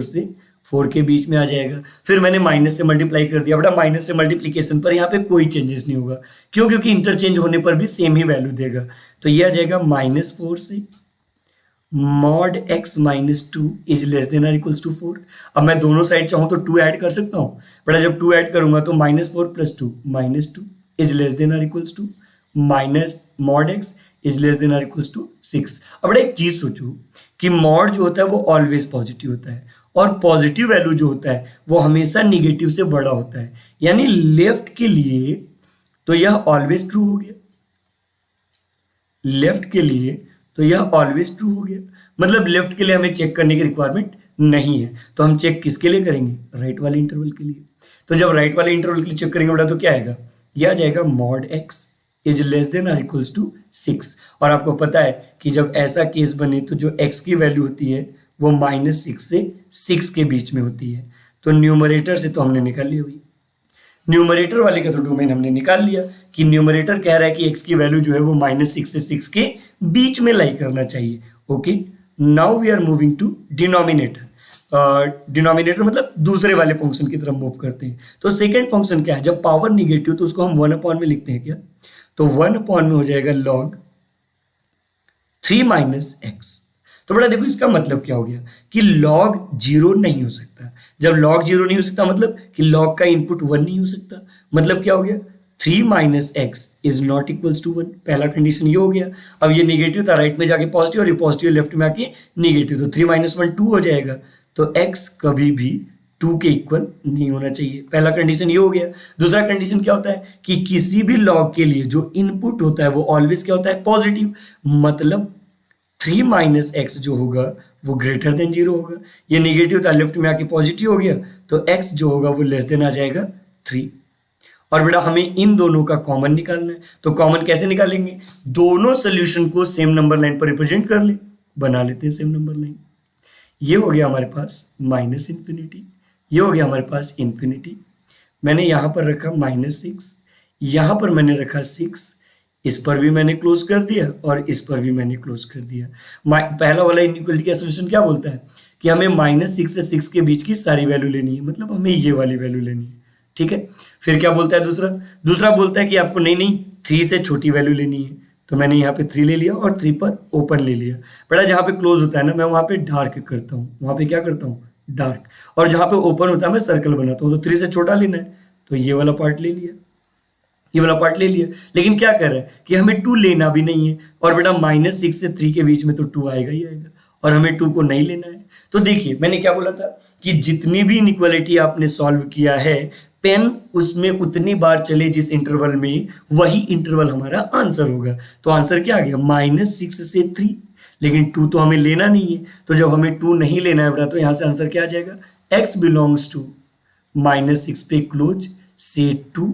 से 4 के बीच में आ जाएगा। फिर मैंने माइनस से मल्टीप्लाई कर दिया। बेटा माइनस से मल्टीप्लीकेशन पर यहाँ पे कोई चेंजेस नहीं होगा, क्यों? क्योंकि इंटरचेंज होने पर भी सेम ही वैल्यू देगा। तो ये आ जाएगा -4 से mod x-2 is less than और इक्वल्स टू 4। अब मैं दोनों साइड चाहूँ तो 2 ऐड कर सकता हूँ। बेटा जब 2 ऐड करूंगा तो -4 + 2 -2 इज लेस देन और equals to minus mod x is less than और इक्वल्स टू 6। अब बेटा एक चीज सोचो कि मॉड जो होता है वो ऑलवेज पॉजिटिव होता है और पॉजिटिव वैल्यू जो होता है वो हमेशा निगेटिव से बड़ा होता है, यानी लेफ्ट के लिए तो यह ऑलवेज ट्रू हो गया। लेफ्ट के लिए तो यह ऑलवेज ट्रू हो गया, मतलब लेफ्ट के लिए हमें चेक करने की रिक्वायरमेंट नहीं है। तो हम चेक किसके लिए करेंगे? राइट वाले इंटरवल के लिए। तो जब राइट वाले इंटरवल के लिए चेक करेंगे बेटा तो क्या आएगा? यह आ जाएगा mod x is less than और इक्वल्स टू 6। और आपको पता है कि जब ऐसा केस बने तो जो x की वैल्यू होती है वो -6 से 6 के बीच में होती है। तो न्यूमरेटर से तो हमने निकाल लिया भाई, न्यूमरेटर वाले का तो डोमेन हमने निकाल लिया कि न्यूमरेटर कह रहा है कि x की वैल्यू जो है वो -6 से 6 के बीच में लाई करना चाहिए। Okay, now we are moving to denominator. Denominator मतलब दूसरे वाले फंक्शन की तरफ मूव करते हैं। तो सेकेंड फंक्शन क्या है? जब पावर निगेटिव तो उसको हम 1/, में लिखते हैं क्या? तो 1/, में हो जाएगा log 3 - x। तो बेटा देखो इसका मतलब क्या हो गया कि लॉग जीरो नहीं हो सकता। जब लॉग जीरो नहीं हो सकता मतलब कि लॉग का इनपुट वन नहीं हो सकता। मतलब क्या हो गया, 3 minus x is not equals to one. पहला कंडीशन ये हो गया। अब ये निगेटिव था, राइट में जाके पॉजिटिव, और ये पॉजिटिव लेफ्ट में आके निगेटिव, तो 3 माइनस वन 2 हो जाएगा। तो एक्स कभी भी 2 के इक्वल नहीं होना चाहिए। पहला कंडीशन ये हो गया। दूसरा कंडीशन क्या होता है कि किसी भी लॉग के लिए जो इनपुट होता है वो ऑलवेज क्या होता है, पॉजिटिव। मतलब 3 माइनस एक्स जो होगा वो ग्रेटर देन जीरो होगा। ये निगेटिव था, लेफ्ट में आके पॉजिटिव हो गया, तो एक्स जो होगा वो लेस देन आ जाएगा 3। और बेटा हमें इन दोनों का कॉमन निकालना है। तो कॉमन कैसे निकालेंगे, दोनों सोल्यूशन को सेम नंबर लाइन पर रिप्रेजेंट कर ले, बना लेते हैं सेम नंबर लाइन। ये हो गया हमारे पास माइनस इन्फिनिटी, ये हो गया हमारे पास इन्फिनिटी। मैंने यहाँ पर रखा -6, यहाँ पर मैंने रखा 6, इस पर भी मैंने क्लोज कर दिया और इस पर भी मैंने क्लोज कर दिया। पहला वाला इनइक्वलिटी का सोल्यूशन क्या बोलता है कि हमें -6 से 6 के बीच की सारी वैल्यू लेनी है, मतलब हमें ये वाली वैल्यू लेनी है। ठीक है, फिर क्या बोलता है दूसरा, दूसरा बोलता है कि आपको नहीं 3 से छोटी वैल्यू लेनी है। तो मैंने यहाँ पे 3 ले लिया और 3 पर ओपन ले लिया। बेटा जहाँ पे क्लोज होता है ना, मैं वहाँ पे डार्क करता हूँ, वहाँ पे क्या करता हूँ, डार्क। और जहाँ पे ओपन होता है मैं सर्कल बनाता हूँ। तो 3 से छोटा लेना है, तो ये वाला पार्ट ले लिया, ये वाला पार्ट ले लिया। लेकिन क्या कर रहा है कि हमें 2 लेना भी नहीं है, और बेटा -6 से 3 के बीच में तो 2 आएगा ही आएगा, और हमें 2 को नहीं लेना है। तो देखिए मैंने क्या बोला था कि जितनी भी इनइक्वालिटी आपने सॉल्व किया है, पेन उसमें उतनी बार चले जिस इंटरवल में, वही इंटरवल हमारा आंसर होगा। तो आंसर क्या आ गया, -6 से 3। लेकिन 2 तो हमें लेना नहीं है, तो जब हमें 2 नहीं लेना है बेटा, तो यहाँ से आंसर क्या आ जाएगा, x बिलोंग्स टू -6 पे क्लोज से 2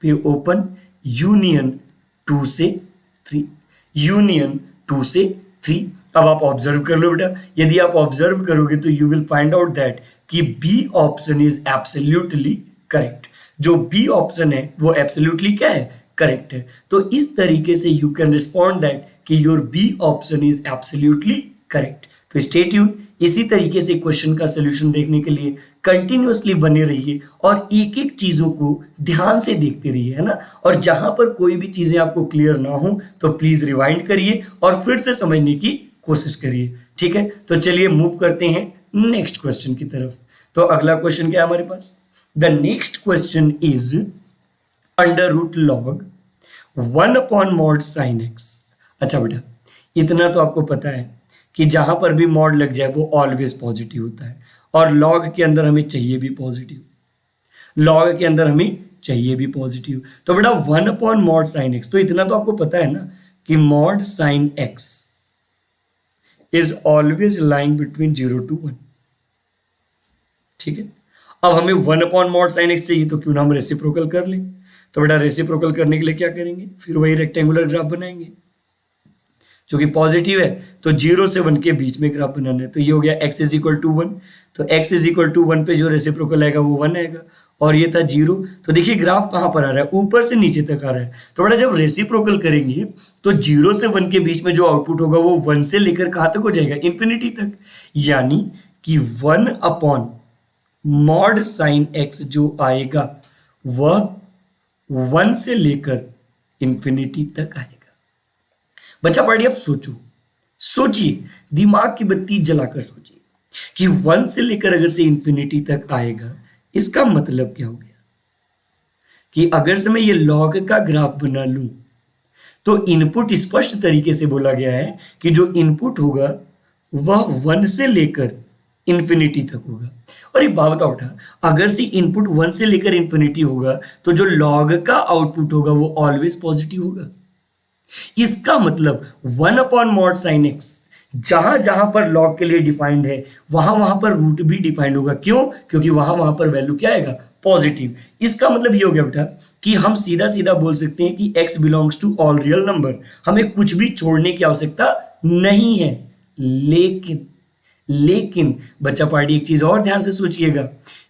पे ओपन, यूनियन 2 से 3, यूनियन 2 से 3। अब आप ऑब्जर्व कर लो बेटा, यदि आप ऑब्जर्व करोगे तो you will find out that कि B option is absolutely correct. जो बी ऑप्शन है वो एब्सोल्युटली क्या है, करेक्ट है। तो इस तरीके से यू कैन रिस्पॉन्ड दैट कि your B option is absolutely correct. तो स्टे ट्यून, इसी तरीके से क्वेश्चन का सलूशन देखने के लिए कंटिन्यूअसली बने रहिए और एक एक चीज़ों को ध्यान से देखते रहिए, है ना। और जहां पर कोई भी चीज़ें आपको क्लियर ना हो तो प्लीज़ रिवाइंड करिए और फिर से समझने की कोशिश करिए। ठीक है, तो चलिए मूव करते हैं नेक्स्ट क्वेश्चन की तरफ। तो अगला क्वेश्चन क्या है हमारे पास, the next question is under root log 1/mod sin x। अच्छा बेटा इतना तो आपको पता है कि जहां पर भी मॉड लग जाए वो ऑलवेज पॉजिटिव होता है, और लॉग के अंदर हमें चाहिए भी पॉजिटिव, लॉग के अंदर हमें चाहिए भी पॉजिटिव। तो बेटा 1/mod sin x, तो इतना तो आपको पता है ना कि mod sin x is always lying between 0 to 1। ठीक है, अब हमें 1/mod sin x चाहिए, तो क्यों ना हम रेसिप्रोकल कर लें। तो बेटा रेसिप्रोकल करने के लिए क्या करेंगे, फिर वही रेक्टेंगुलर ग्राफ बनाएंगे जो कि पॉजिटिव है, तो 0 से 1 के बीच में ग्राफ बनाना है। तो ये हो गया x इज इक्वल टू 1, तो x इज इक्वल टू 1 पे जो रेसिप्रोकल आएगा वो 1 आएगा, और ये था 0। तो देखिए ग्राफ कहाँ पर आ रहा है, ऊपर से नीचे तक आ रहा है। तो बेटा जब रेसिप्रोकल करेंगे तो 0 से 1 के बीच में जो आउटपुट होगा वो 1 से लेकर कहाँ तक हो जाएगा, इन्फिनिटी तक। यानी कि 1/mod sin x जो आएगा वह 1 से लेकर इन्फिनिटी तक आएगा। बच्चा पार्टी अब सोचो, सोचिए, दिमाग की बत्ती जलाकर सोचिए कि 1 से लेकर अगर से इन्फिनिटी तक आएगा, इसका मतलब क्या हो गया कि अगर से मैं ये लॉग का ग्राफ बना लूं तो इनपुट स्पष्ट तरीके से बोला गया है कि जो इनपुट होगा वह 1 से लेकर इन्फिनिटी तक होगा। और एक बात बताओ बेटा, अगर से इनपुट 1 से लेकर इन्फिनिटी होगा तो जो लॉग का आउटपुट होगा वो ऑलवेज पॉजिटिव होगा। इसका मतलब 1/mod sin x जहां जहां पर लॉग के लिए डिफाइंड है वहां वहां पर रूट भी डिफाइंड होगा। क्यों, क्योंकि वहां वहां पर वैल्यू क्या आएगा, पॉजिटिव। इसका मतलब ये हो गया बेटा कि हम सीधा सीधा बोल सकते हैं कि x belongs to all real number, हमें कुछ भी छोड़ने की आवश्यकता नहीं है। लेकिन बच्चा पार्टी एक चीज और ध्यान से सोचिएगा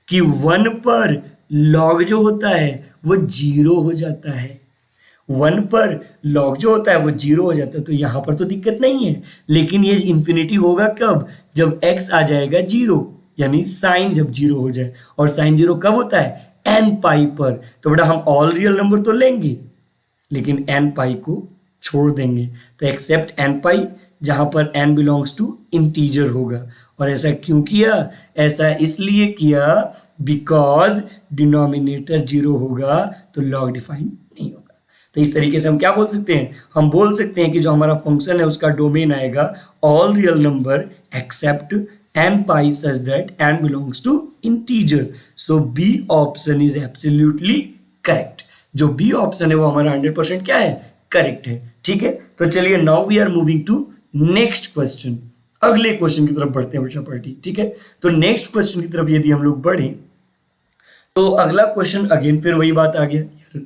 कि 1 पर लॉग जो होता है वो 0 हो जाता है, 1 पर लॉग जो होता है वो 0 हो जाता है। तो यहां पर तो दिक्कत नहीं है, लेकिन ये इन्फिनिटी होगा कब, जब x आ जाएगा 0, यानी साइन जब 0 हो जाए। और साइन 0 कब होता है, n पाई पर। तो बेटा हम ऑल रियल नंबर तो लेंगे लेकिन n पाई को छोड़ देंगे। तो एक्सेप्ट एन पाई, जहाँ पर एन बिलोंग्स टू इंटीजर होगा। और ऐसा क्यों किया? ऐसा इसलिए किया बिकॉज डिनोमिनेटर 0 होगा तो लॉग डिफाइन नहीं होगा। तो इस तरीके से हम क्या बोल सकते हैं? हम बोल सकते हैं कि जो हमारा फंक्शन है उसका डोमेन आएगा all real number except n pi such that n belongs to integer. So B option is absolutely correct. जो बी ऑप्शन है वो हमारा 100% क्या है? करेक्ट है। ठीक है, तो चलिए now we are moving to next question. अगले क्वेश्चन की तरफ बढ़ते हैं बच्चा पार्टी। ठीक है, तो नेक्स्ट क्वेश्चन की तरफ यदि हम लोग बढ़े तो अगला क्वेश्चन अगेन फिर वही बात आ गया यार,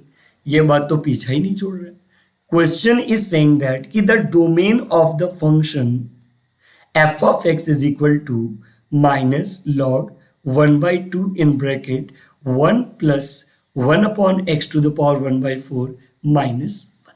ये बात तो पीछा ही नहीं छोड़ रहा। क्वेश्चन इज सेइंग दैट कि the domain of the function f of x is equal to minus log 1/2 in bracket 1 plus 1 upon x to the power 1/4 minus 1।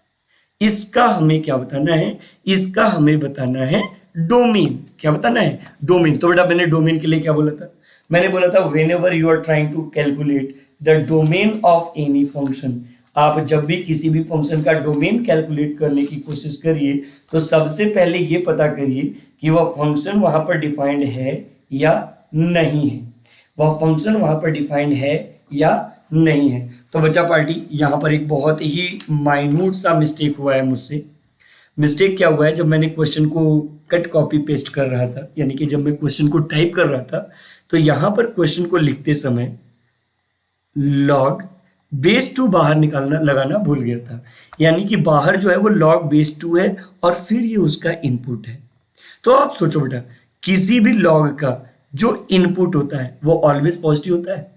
इसका हमें क्या बताना है? इसका हमें बताना है डोमेन। क्या बताना है? डोमेन। तो बेटा मैंने डोमेन के लिए क्या बोला था? मैंने बोला था whenever you are trying to calculate the domain of any function, आप जब भी किसी भी फंक्शन का डोमेन कैलकुलेट करने की कोशिश करिए तो सबसे पहले ये पता करिए कि वह फंक्शन वहां पर डिफाइंड है या नहीं है। वह फंक्शन वहां पर डिफाइंड है या नहीं है। तो बच्चा पार्टी यहाँ पर एक बहुत ही माइन्यूट सा मिस्टेक हुआ है मुझसे। मिस्टेक क्या हुआ है? जब मैंने क्वेश्चन को कट कॉपी पेस्ट कर रहा था, यानी कि जब मैं क्वेश्चन को टाइप कर रहा था, तो यहाँ पर क्वेश्चन को लिखते समय लॉग बेस 2 बाहर निकालना लगाना भूल गया था। यानी कि बाहर जो है वो लॉग बेस 2 है और फिर ये उसका इनपुट है। तो आप सोचो बेटा, किसी भी लॉग का जो इनपुट होता है वो ऑलवेज पॉजिटिव होता है।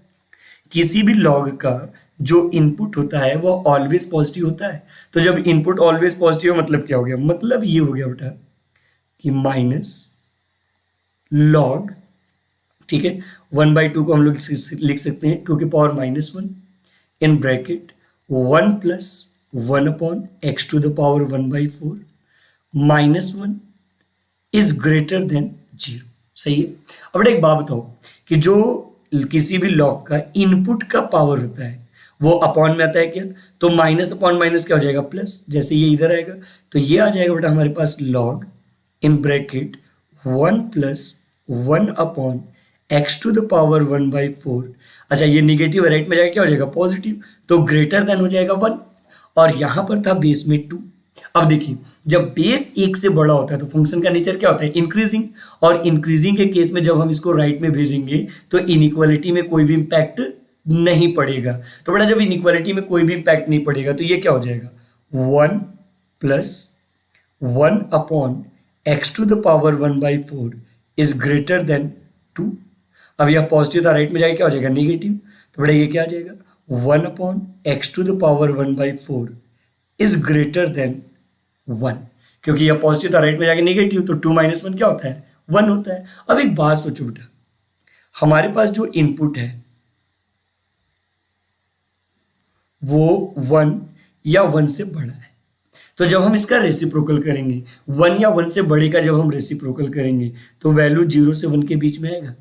किसी भी लॉग का जो इनपुट होता है वो ऑलवेज पॉजिटिव होता है। तो जब इनपुट ऑलवेज पॉजिटिव है मतलब क्या हो गया? मतलब ये हो गया बेटा कि माइनस लॉग, ठीक है, 1/2 को हम लोग लिख सकते हैं 2 की power -1 in bracket 1 plus 1 upon x to the power 1/4 minus 1 is greater than 0। सही है। अब एक बात बताओ कि जो किसी भी लॉग का इनपुट का पावर होता है वो अपॉन में आता है क्या? तो माइनस अपॉन माइनस क्या हो जाएगा? प्लस। जैसे ये इधर आएगा तो ये आ जाएगा बेटा हमारे पास log in bracket 1 plus 1 upon x to the power 1/4। अच्छा, ये निगेटिव है, राइट में जाएगा क्या हो जाएगा? पॉजिटिव। तो ग्रेटर देन हो जाएगा 1 और यहां पर था बेस में 2। अब देखिए, जब बेस 1 से बड़ा होता है तो फंक्शन का नेचर क्या होता है? इंक्रीजिंग। और इंक्रीजिंग के केस में जब हम इसको राइट में भेजेंगे तो इनइक्वालिटी में कोई भी इंपैक्ट नहीं पड़ेगा। तो बेटा जब इनइक्वालिटी में कोई भी इंपैक्ट नहीं पड़ेगा तो ये क्या हो जाएगा? 1 plus 1 upon x to the power 1/4 is greater than 2। अब यह पॉजिटिव था, राइट में जाएगा क्या हो जाएगा? नेगेटिव। तो बेटा ये क्या आ जाएगा? 1 upon x to the power 1/4 is greater than 1। क्योंकि यह पॉजिटिव था, राइट में जाके नेगेटिव, तो 2 - 1 क्या होता है? 1 होता है। अब एक बात सोचो बेटा, हमारे पास जो इनपुट है वो 1 या 1 से बड़ा है। तो जब हम इसका रेसिप्रोकल करेंगे, 1 या 1 से बड़े का जब हम रेसिप्रोकल करेंगे तो वैल्यू 0 से 1 के बीच में आएगा।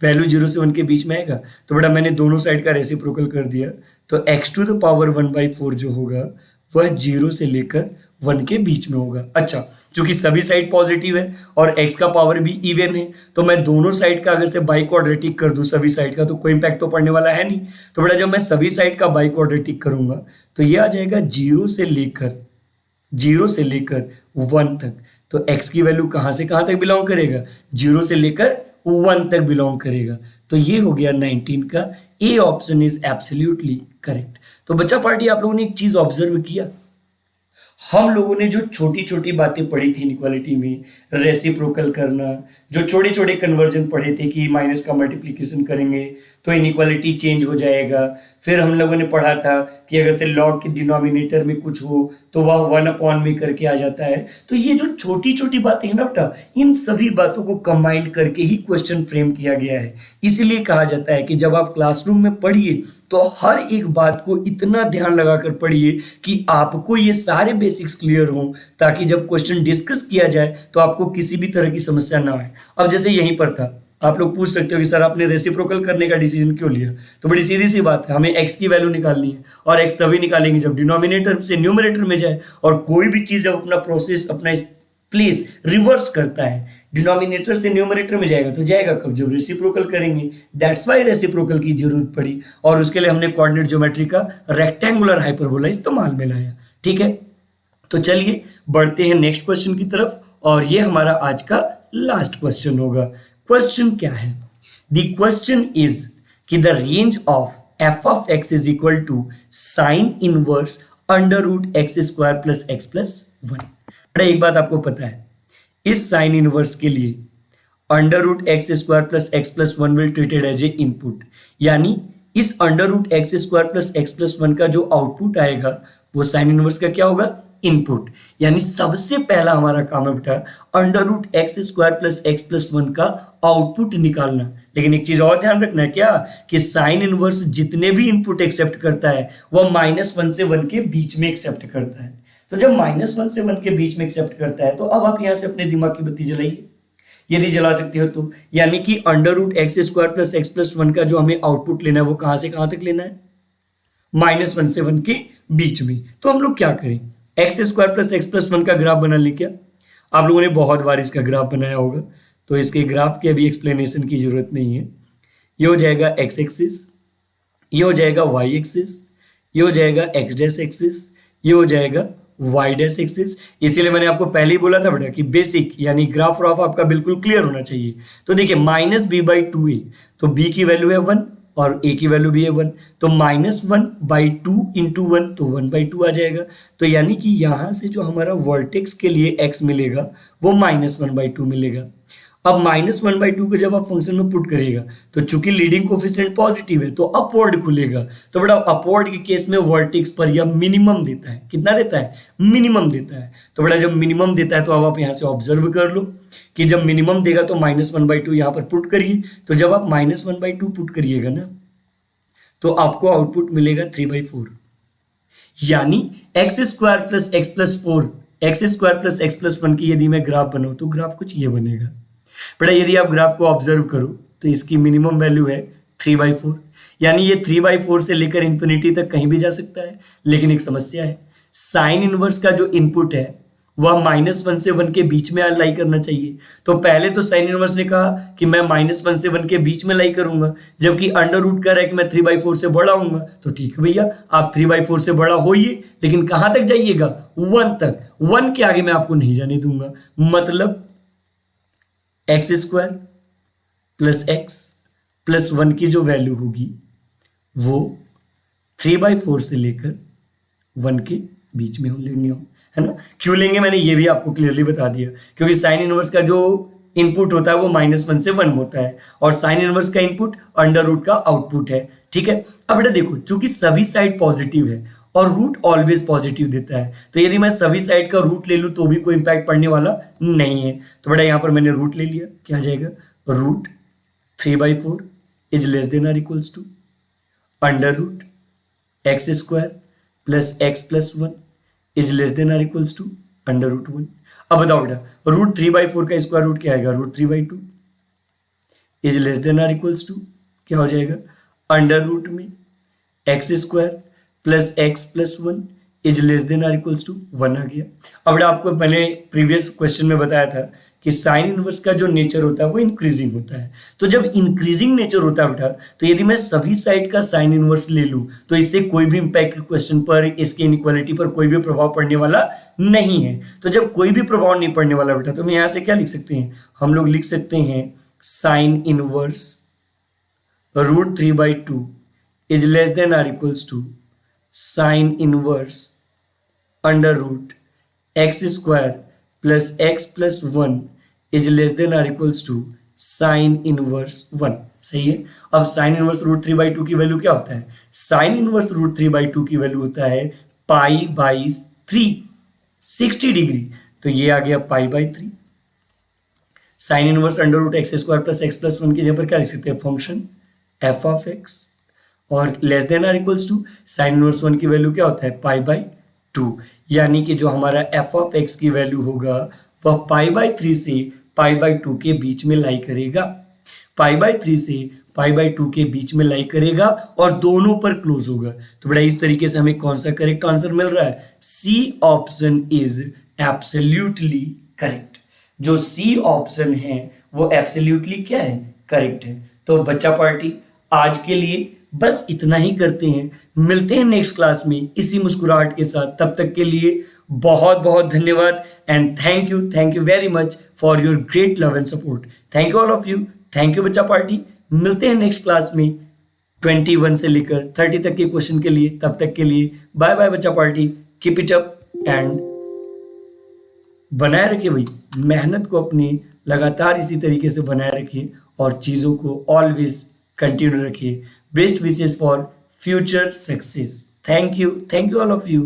वैल्यू 0 से 1 के बीच में आएगा। तो बेटा मैंने दोनों साइड का रेसिप्रोकल कर दिया तो x to the power 1/4 जो होगा वह 0 से लेकर 1 के बीच में होगा। अच्छा, चूंकि सभी साइड पॉजिटिव है और x का पावर भी इवन है तो मैं दोनों साइड का अगर से बाई क्वाड्रेटिक कर दूं सभी साइड का तो कोई इंपैक्ट तो पड़ने वाला है नहीं। तो बेटा जब मैं सभी साइड का बाई क्वाड्रेटिक करूंगा तो ये आ जाएगा 0 से लेकर 1 तक। तो x की वैल्यू कहां से कहां तक बिलोंग करेगा? 0 से लेकर 1 तक बिलोंग करेगा। तो ये हो गया 19 का A option is absolutely correct. तो बच्चा पार्टी आप लोगों ने एक चीज ऑब्जर्व किया, हम लोगों ने जो छोटी छोटी बातें पढ़ी थी इनइक्वालिटी में, रेसिप्रोकल करना, जो छोटे छोटे कन्वर्जन पढ़े थे कि माइनस का मल्टीप्लिकेशन करेंगे तो इनइक्वालिटी चेंज हो जाएगा। फिर हम लोगों ने पढ़ा था कि अगर से लॉग के डिनोमिनेटर में कुछ हो तो वह 1 अपॉन में करके आ जाता है। तो ये जो छोटी छोटी बातें हैं ना बेटा, इन सभी बातों को कंबाइन करके ही क्वेश्चन फ्रेम किया गया है। इसीलिए कहा जाता है कि जब आप क्लासरूम में पढ़िए तो हर एक बात को इतना ध्यान लगाकर पढ़िए कि आपको ये सारे बेसिक्स क्लियर हों, ताकि जब क्वेश्चन डिस्कस किया जाए तो आपको किसी भी तरह की समस्या ना आए। अब जैसे यहीं पर था, आप लोग पूछ सकते हो कि सर आपने रेसिप्रोकल करने का डिसीजन क्यों लिया, तो बड़ी सीधी सी बात है, हमें x की वैल्यू निकालनी है और x तभी निकालेंगे जब डिनोमिनेटर से न्यूमरेटर में जाए। और कोई भी चीज़ जब अपना प्रोसेस अपना प्लेस रिवर्स करता है, डिनोमिनेटर से न्यूमरेटर में जाएगा, तो जाएगा कब, जब रेसिप्रोकल करेंगे। दैट्स वाई रेसिप्रोकल की जरूरत पड़ी और उसके लिए हमने कोऑर्डिनेट ज्योमेट्री का रेक्टेंगुलर हाइपरबोला इस्तेमाल में लाया। ठीक है, तो चलिए बढ़ते हैं नेक्स्ट क्वेश्चन की तरफ, और ये हमारा आज का लास्ट क्वेश्चन होगा। क्वेश्चन क्या है? द क्वेश्चन इज कि the range of f of x is equal to sine inverse under root x square plus x plus one. अरे एक बात आपको पता है, इस साइन इनवर्स के लिए under root x square plus x plus one will treated as a input, यानी इस under root x square plus x plus one का जो आउटपुट आएगा वो साइन इनवर्स का क्या होगा, इनपुट। यानी सबसे पहला हमारा काम है बेटा under root x square plus x plus one का आउटपुट निकालना। लेकिन एक चीज और ध्यान रखना है क्या, कि साइन इनवर्स जितने भी इनपुट एक्सेप्ट करता है वह -1 से 1 के बीच में एक्सेप्ट करता है। तो जब -1 से 1 के बीच में एक्सेप्ट करता है तो अब आप यहां से अपने दिमाग की बत्ती जलाइए, यदि जला सकते हो तो। यानी कि under root x square plus x plus one का जो हमें आउटपुट लेना है वो कहां से कहां तक लेना है, -1 से 1 के बीच में। तो हम लोग क्या करें, x square plus x plus one का ग्राफ बना लें क्या? आप लोगों ने बहुत बार इसका ग्राफ बनाया होगा, तो इसके ग्राफ की अभी एक्सप्लेनेशन की जरूरत नहीं है। ये हो जाएगा एक्स एक्सिस, ये हो जाएगा वाई एक्सिस, ये हो जाएगा एक्स डैश एक्सिस, ये हो जाएगा वाई डैश एक्सिस। इसीलिए मैंने आपको पहले ही बोला था बेटा कि बेसिक यानी ग्राफ ऑफ आपका बिल्कुल क्लियर होना चाहिए। तो देखिए -b/2a, तो b की वैल्यू है 1 और a की वैल्यू भी है 1, तो -1/2 इंटू 1 तो 1/2 आ जाएगा। तो यानी कि यहां से जो हमारा वर्टेक्स के लिए x मिलेगा वो -1/2 मिलेगा। अब -1/2 को जब आप फंक्शन में पुट करिएगा तो चूंकि लीडिंग कोफिशिएंट पॉजिटिव है तो अपवर्ड खुलेगा। तो बेटा अपवर्ड के केस में वर्टेक्स पर यह मिनिमम देता है, कितना देता है, मिनिमम देता है। तो बेटा जब मिनिमम देता है तो अब आप यहां से ऑब्जर्व कर लो कि जब मिनिमम देगा तो -1/2 यहां पर पुट करिए। तो जब आप -1/2 पुट करिएगा ना तो आपको आउटपुट मिलेगा 3/4, यानी x square plus x plus 4, x square plus x plus 1 की यदि मैं ग्राफ बनाऊं तो ग्राफ कुछ ये बनेगा। बेटा यदि आप ग्राफ को ऑब्जर्व करो तो इसकी मिनिमम वैल्यू है 3/4, यानी ये 3/4 से लेकर इंफिनिटी तक कहीं भी जा सकता है। लेकिन एक समस्या है, साइन इनवर्स का जो इनपुट है वह -1 से 1 के बीच में लाई करना चाहिए। तो पहले तो साइन इनवर्स ने कहा कि मैं -1 से 1 के बीच में लाई करूंगा, जबकि अंडर रूट कर रहा है कि मैं 3/4 से बड़ा हूंगा। तो ठीक है भैया, आप 3/4 से बड़ा होइए, लेकिन कहां तक जाइएगा, 1 तक। 1 के आगे मैं आपको नहीं जाने दूंगा। मतलब x square plus x plus 1 की जो वैल्यू होगी वो 3/4 से लेकर 1 के बीच में लेनी हो, है ना। क्यों लेंगे मैंने ये भी आपको क्लियरली बता दिया, क्योंकि साइन इनवर्स का जो इनपुट होता है वो -1 से 1 होता है और साइन इनवर्स का इनपुट अंडर रूट का आउटपुट है। ठीक है, अब बेटा देखो, चूंकि सभी साइड पॉजिटिव है और रूट ऑलवेज पॉजिटिव देता है, तो यदि मैं सभी साइड का रूट ले लूं तो भी कोई इंपैक्ट पड़ने वाला नहीं है। तो बेटा यहां पर मैंने रूट ले लिया, क्या आ जाएगा, रूट 3/4 इज लेस देन और equals to under root x square plus x plus 1 is less than और इक्वल्स टू अंडर रूट 1। अब बताओ बेटा, रूट 3/4 का स्क्वायर रूट क्या आएगा, रूट 3/2 इज लेस देन और इक्वल्स टू क्या हो जाएगा, अंडर रूट में x square plus x plus 1 is less than और इक्वल्स टू 1 आ गया। अब बेटा आपको मैंने प्रीवियस क्वेश्चन में बताया था कि साइन इनवर्स का जो नेचर होता है वो इंक्रीजिंग होता है। तो जब इंक्रीजिंग नेचर होता है बेटा, तो यदि मैं सभी साइड का साइन इनवर्स ले लूं तो इससे कोई भी इंपैक्ट क्वेश्चन पर, इसके इनइक्वालिटी पर कोई भी प्रभाव पड़ने वाला नहीं है। तो जब कोई भी प्रभाव नहीं पड़ने वाला बेटा, तो हम यहां से क्या लिख सकते हैं, हम लोग लिख सकते हैं sine inverse root 3/2 is less than और equals to sine inverse under root x square plus x plus 1 is less than और इक्वल्स टू साइन इनवर्स 1। सही है। अब साइन इनवर्स रूट 3/2 की वैल्यू क्या होता है, साइन इनवर्स रूट 3/2 की वैल्यू होता है π/3, 60 डिग्री। तो ये आ गया π/3। Sine inverse under root x square plus x plus 1 की जगह पर क्या लिख सकते हैं, फंक्शन एफ ऑफ एक्स, और लेस देन और इक्वल्स टू साइन इनवर्स 1 की वैल्यू क्या होता है, π/2। यानी कि जो हमारा एफ ऑफ एक्स की वैल्यू होगा वह π/3 से π/2 के बीच में लाई करेगा। π/3 से π/2 के बीच में लाई करेगा और दोनों पर क्लोज होगा। तो बेटा इस तरीके से हमें कौन सा करेक्ट आंसर मिल रहा है? C option is absolutely correct. जो सी ऑप्शन है वो एब्सोल्युटली क्या है? करेक्ट है। तो बच्चा पार्टी आज के लिए बस इतना ही करते हैं, मिलते हैं नेक्स्ट क्लास में इसी मुस्कुराहट के साथ। तब तक के लिए बहुत बहुत धन्यवाद and thank you very much for your great love and support. Thank you all of you. Thank you बच्चा पार्टी। मिलते हैं नेक्स्ट क्लास में 21 से लेकर 30 तक के क्वेश्चन के लिए। तब तक के लिए बाय बाय बच्चा party. Keep it up and बनाए रखिए भाई, मेहनत को अपनी लगातार इसी तरीके से बनाए रखिए और चीज़ों को ऑलवेज कंटिन्यू रखिए। Best wishes for future success. Thank you all of you.